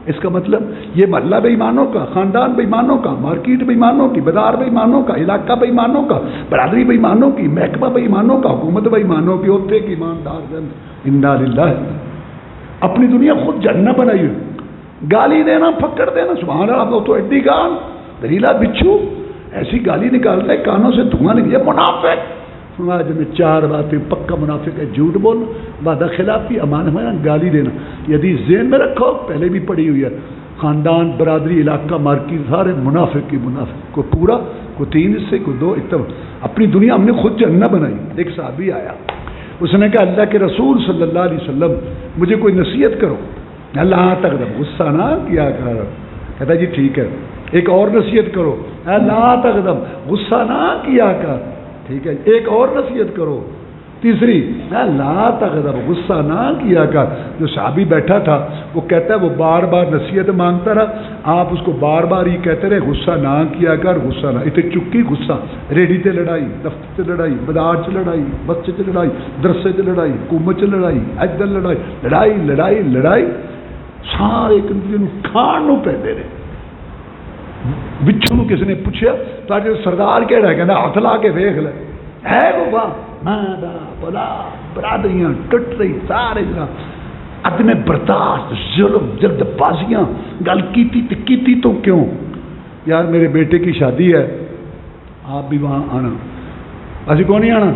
اس کا مطلب یہ محلہ بے ایمانوں کا، خاندان بے ایمانوں کا، مارکیٹ بے ایمانوں کی، بازار بے ایمانوں کا، علاقہ بے ایمانوں کا، برادری بے ایمانوں کی، محکمہ بے ایمانوں کا، حکومت بے ایمانوں کی، ہوتے کہ ایماندار انا للہ. اپنی دنیا خود جنت بنائی ہوئی. گالی دینا، پھکڑ دینا، سبحان اللہ، تو ایڈی گان دریلا بچھو ایسی گالی نکالتا ہے کانوں سے دھواں نکلے. منافق فرمایا جب میں 4 باتیں پکا منافق ہے: جھوٹ بولنا، وعدہ خلافی، امانت میں گالی دینا. یدی ذہن میں رکھو، پہلے بھی پڑھی ہوئی ہے، خاندان برادری علاقہ مارکی سارے منافق کی منافق، کوئی پورا کوئی 3 حصے کوئی 2، ایک طرف اپنی دنیا ہم نے خود جنت بنائی۔ ایک صحابی آیا، اس نے کہا اللہ کے رسول صلی اللہ علیہ وسلم مجھے کوئی نصیحت کرو۔ اللہ تک غصہ نہ کیا کر، کہتا جی ٹھیک ہے۔ ایک اور نصیحت کرو، اللہ تک غصہ نہ کیا کر، ٹھیک ہے۔ ایک اور نصیحت کرو، تیسری لا تغضب، غصہ نہ کیا کر۔ جو صحابی بیٹھا تھا وہ کہتا ہے وہ بار بار نصیحت مانگتا رہا، آپ اس کو بار بار ہی کہتے رہے غصہ نہ کیا کر، غصہ نہ، اتنے چکی غصہ، ریڈی تے لڑائی، دفتر سے لڑائی، بازار سے لڑائی، بس سے لڑائی، درسے سے لڑائی، حکومت سے لڑائی، ادھر لڑائی، لڑائی لڑائی لڑائی، سارے ایک دوسرے کھان پہنتے رہے۔ بچھو کسی نے پوچھا تاکہ سردار کہہ رہا ہے، کہنا ہاتھ لا کے دیکھ لے، ہے وہ وہاں مادا بلا برادریاں ٹوٹ رہی، سارے عدم برداشت، ظلم، جلد بازیاں، گل کیتی تو کیوں یار میرے بیٹے کی شادی ہے آپ بھی وہاں آنا، اسی کو نہیں آنا،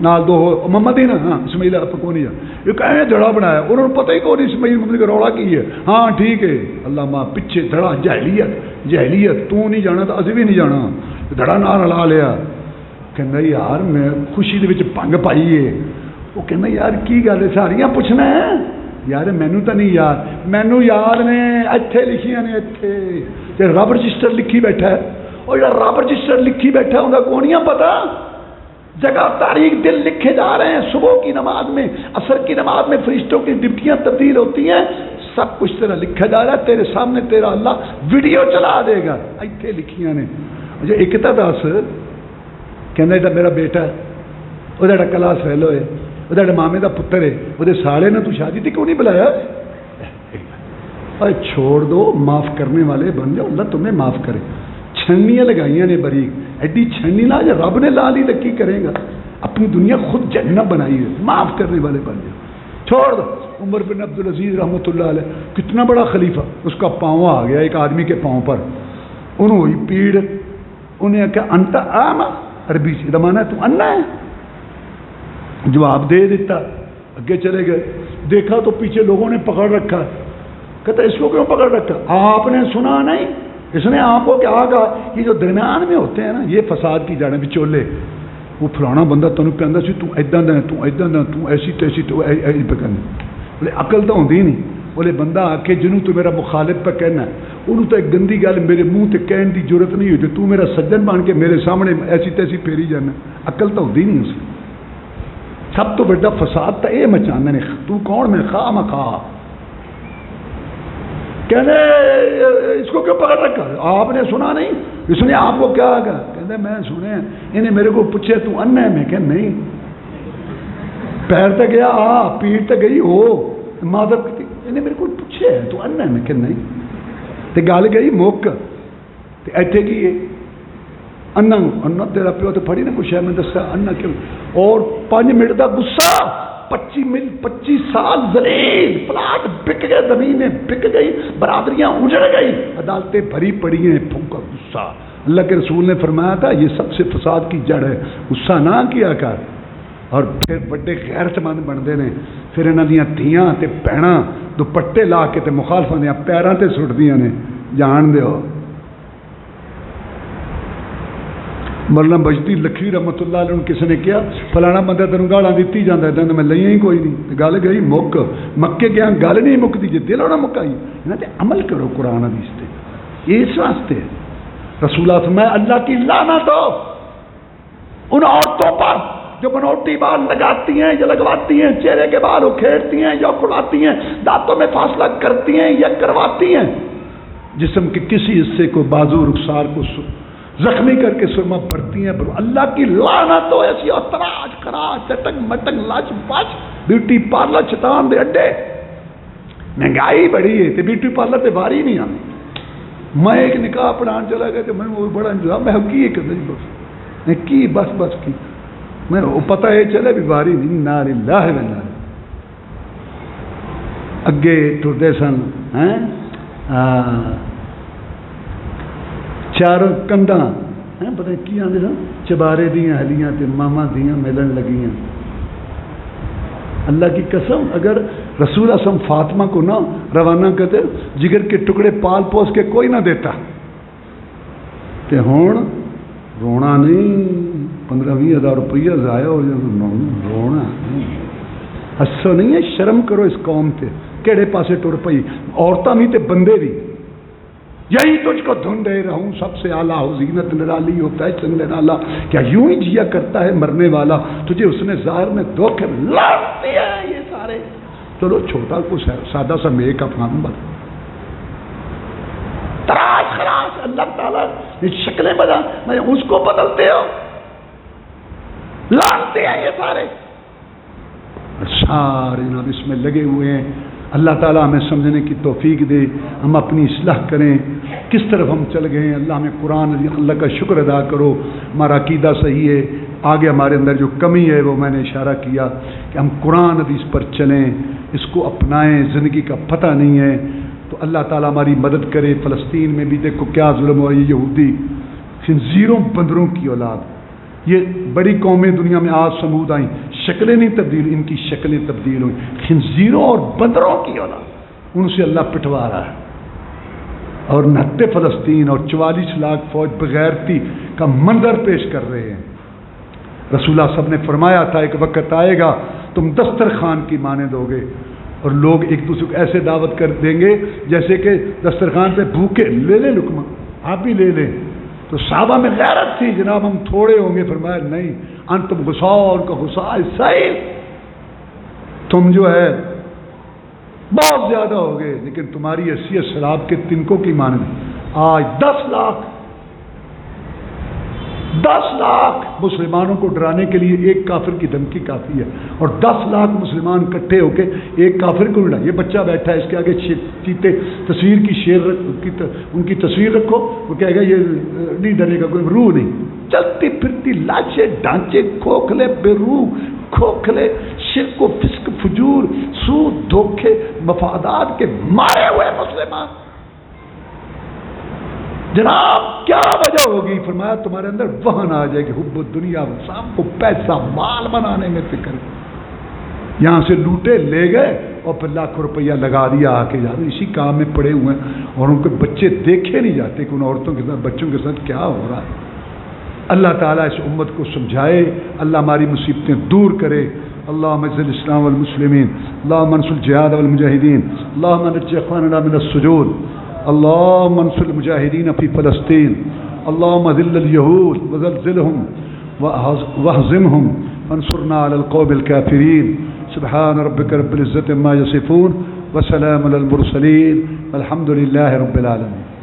نال دو محمد ہی نا، ہاں اسماعیل آپ کو نہیں جانا، یہ کہیں جڑا بنایا انہوں نے پتہ ہی کون اسماعیل محمد کا روڑا کی ہے، ہاں ٹھیک ہے اللہ ماں پیچھے دھڑا، جہلیت تو نہیں جانا تو اسی بھی نہیں جانا، دھڑا نہ رلا لیا۔ کہنا یار میں خوشی دے وچ پنگ پائی ہے، وہ کہنا یار کی گل ہے ساریاں پوچھنا ہے یار، مینوں تو نہیں یاد، مینوں یاد نے ایتھے لکھیاں نے، ایتھے رب رجسٹر لکھی بیٹھا ہے، اور جڑا رب رجسٹر لکھی بیٹھا ہے انہاں کو نہیں پتہ، جگہ تاریخ دن لکھے جا رہے ہیں، صبح کی نماز میں عصر کی نماز میں فرشتوں کی ڈپٹیاں تبدیل ہوتی ہیں، سب کچھ تیرا لکھا جا رہا ہے، تیرے سامنے تیرا اللہ ویڈیو چلا دے گا، ایتھے لکھیاں نے۔ مجھے ایک تا دس، کہنا یہ میرا بیٹا ہے، وہ کلاس فیل ہوئے، وہ مامے کا پتر ہے، وہ سالے نے تو شادی تھی کیوں نہیں بلایا؟ چھوڑ دو، معاف کرنے والے بن جاؤ، اللہ تمہیں معاف کرے۔ چھنیاں لگائیاں نے بریک، ایڈی چھنی لا جب رب نے لا لی تو کی کرے گا؟ اپنی دنیا خود جنت بنائی ہے، معاف کرنے والے بن جاؤ، چھوڑ دو۔ عمر بن عبدالعزیز رحمۃ اللہ علیہ کتنا بڑا خلیفہ، اس کا پاؤں آ گیا ایک آدمی کے پاؤں پر، انہوں ہوئی پیڑ، انہیں کہا انت آما، عربی سے زمانہ تو انا ہے، جواب دے دیتا، اگے چلے گئے، دیکھا تو پیچھے لوگوں نے پکڑ رکھا، کہتا اس کو کیوں پکڑ رکھا؟ آپ نے سنا نہیں؟ اس نے آپ کو کیا کہا؟ یہ جو درمیان میں ہوتے ہیں نا یہ فساد کی جانے بچولے، وہ فلانا بندہ تینوں کہندا سی تو ایداں دا تو ایداں دا تو ایسی تیسی تو ایسی پہ کرنا، بولے عقل تو ہوندی نہیں، بولے بندہ آکھے جنوں تو میرا مخالف پہ کہنا ہے انہوں تو ایک گندی گل میرے منہ تے کہن دی ضرورت نہیں ہوئی، تو میرا سجن بن کے میرے سامنے ایسی تیسی پھیری جانا، عقل تو ہوندی نہیں اس کی۔ سب تو بڑا فساد تو یہ مچانے نے، تو کون میں خواہ مخواہ، کہنے اس کو کیوں پکڑ رکھا؟ آپ نے سنا نہیں؟ اس نے آپ کو کیا کہا؟ کہتے میں سنے، انہیں میرے کو پوچھے تو انا ہے، میں کہ نہیں، پیر تک گیا پیٹ تک گئی ہو مادر، انہیں میرے کو پوچھے تو انا ہے، میں کہ نہیں، تے گل گئی مک تے ایتھے کی ہے انا انا تیرا پیو تو پڑھی نا کچھ ہے، میں دسا انا کیوں، اور 5 منٹ کا غصہ، 25 سال ذلیل، پلاٹ بک گئے، زمینیں بک گئی، برادریاں اجڑ گئی، عدالتیں بھری پڑی ہیں، پھونکا غصہ۔ اللہ کے رسول نے فرمایا تھا یہ سب سے فساد کی جڑ ہے، غصہ نہ کیا کر، اور پھر بڑے غیرت مند بنتے ہیں، پھر انہاں دیاں دھیاں تے بہناں دوپٹے لا کے تے مخالفاں دیاں پیراں تے سٹدیاں نے، جان دیو۔ مولانا بجتی لکھی رحمت اللہ علیہ کسی نے کیا فلانا بندہ تینوں گالاں دیتی جاتا ہے، میں لئیاں ہی کوئی نہیں، گل گئی مک، مکے گیا گل نہیں مکتی، جی دل ہونا مکائی، انہاں تے عمل کرو قرآن حدیث تے، اس واسطے رسول اللہ فرمایا اللہ کی لعنت ہو ان عورتوں پر جو بنوٹی بال لگاتی ہیں یا لگواتی ہیں، چہرے کے بال اکھیڑتی ہیں یا کھلاتی ہیں، دانتوں میں فاصلہ کرتی ہیں یا کرواتی ہیں، جسم کے کسی حصے کو بازو رخسار کو زخمی کر کے سرما بھرتی ہیں، اللہ کی لعنت ہو ایسی اور تراج خراج چٹک مٹک لاچ پاچ بیوٹی پارلر چتان دے اڈے، مہنگائی بڑی ہے تے بیوٹی پارلر تے باری نہیں آتی۔ میں ایک نکاح پڑھان چلا گیا تو میں وہ بڑا انتظام میں کی کرتا جی بس میں کی بس کی میں وہ پتہ ہے چلے بھی باری نہیں، نار اللہ و اگے ٹرتے سن چاروں کنداں پتہ کی آدھے سن چبارے دیاں ہلیاں تے ماما دیاں ملن لگیاں، اللہ کی قسم اگر رسول اعظم فاطمہ کو نہ روانہ کرتے جگر کے ٹکڑے پال پوس کے کوئی نہ دیتا کہ ہون رونا نہیں 15-20 ہزار روپیہ ضائع ہو جائے رونا نہیں ہسو نہیں ہے شرم کرو اس قوم تے کہڑے پاسے ٹر پئی عورتاں بھی تے بندے بھی یہی تجھ کو دھن دے رہا ہوں سب سے اعلیٰ ہو زینت نرالی ہو فیشن نرالا کیا یوں ہی جیا کرتا ہے مرنے والا تجھے اس نے ظاہر میں دھوکے لڑتے ہیں یہ سارے چلو چھوٹا کچھ ہے سادہ سا میک اپ نمبر تراش خراش اللہ تعالیٰ یہ شکلیں بدل میں اس کو بدلتے ہو لڑتے ہیں یہ سارے سارے نام اس میں لگے ہوئے ہیں اللہ تعالیٰ ہمیں سمجھنے کی توفیق دے ہم اپنی اصلاح کریں کس طرف ہم چل گئے ہیں اللہ ہمیں قرآن اللہ کا شکر ادا کرو ہمارا عقیدہ صحیح ہے آگے ہمارے اندر جو کمی ہے وہ میں نے اشارہ کیا کہ ہم قرآن حدیث پر چلیں اس کو اپنائیں زندگی کا پتہ نہیں ہے تو اللہ تعالیٰ ہماری مدد کرے فلسطین میں بھی دیکھو کیا ظلم ہوا یہ یہودی خنزیروں بندروں کی اولاد یہ بڑی قومیں دنیا میں آج سمود آئیں شکلیں نہیں تبدیل ان کی شکلیں تبدیل ہوئیں خنزیروں اور بندروں کی اولاد ان سے اللہ پٹوا رہا ہے اور نہتے فلسطین اور 44 لاکھ فوج بغیرتی کا منظر پیش کر رہے ہیں رسول اللہ صاحب نے فرمایا تھا ایک وقت آئے گا تم دسترخوان کی مانند ہوگے اور لوگ ایک دوسرے کو ایسے دعوت کر دیں گے جیسے کہ دسترخوان پہ بھوکے لے لیں لقمہ آپ بھی لے لیں تو صحابہ میں غیرت تھی جناب ہم تھوڑے ہوں گے فرمایا نہیں انتم غصار کا غصار سائل تم جو ہے بہت زیادہ ہو گئے لیکن تمہاری حیثیت شراب کے تنکوں کی مانند آج 10 لاکھ مسلمانوں کو ڈرانے کے لیے ایک کافر کی دھمکی کافی ہے اور 10 لاکھ مسلمان اکٹھے ہو کے ایک کافر کو ڈرا یہ بچہ بیٹھا ہے اس کے آگے چیتے تصویر کی شیر ان کی تصویر رکھو وہ کہے گا یہ نہیں ڈرے گا کوئی روح نہیں چلتی پھرتی لاشیں ڈھانچے کھوکھلے بے روح کھوکھلے شرک و فسق فجور سود دھوکے مفادات کے مارے ہوئے مسلمان جناب کیا وجہ ہوگی فرمایا تمہارے اندر وہن آ جائے گی حب الدنیا سب کو پیسہ مال بنانے میں فکر یہاں سے لوٹے لے گئے اور پھر لاکھوں روپیہ لگا دیا آ کے جاتے اسی کام میں پڑے ہوئے ہیں اور ان کے بچے دیکھے نہیں جاتے کہ ان عورتوں کے ساتھ بچوں کے ساتھ کیا ہو رہا ہے اللہ تعالیٰ اس امت کو سمجھائے اللہ ہماری مصیبتیں دور کرے اللہم اعز الاسلام والمسلمین اللہم انصر الجہاد والمجاہدین اللہم نجی اخواننا من السجون اللهم انصر المجاهدين في فلسطين اللهم ذل اليهود وزلزلهم واهزمهم وانصرنا على القوم الكافرين سبحان ربك رب العزة عما يصفون وسلام على المرسلين والحمد لله رب العالمين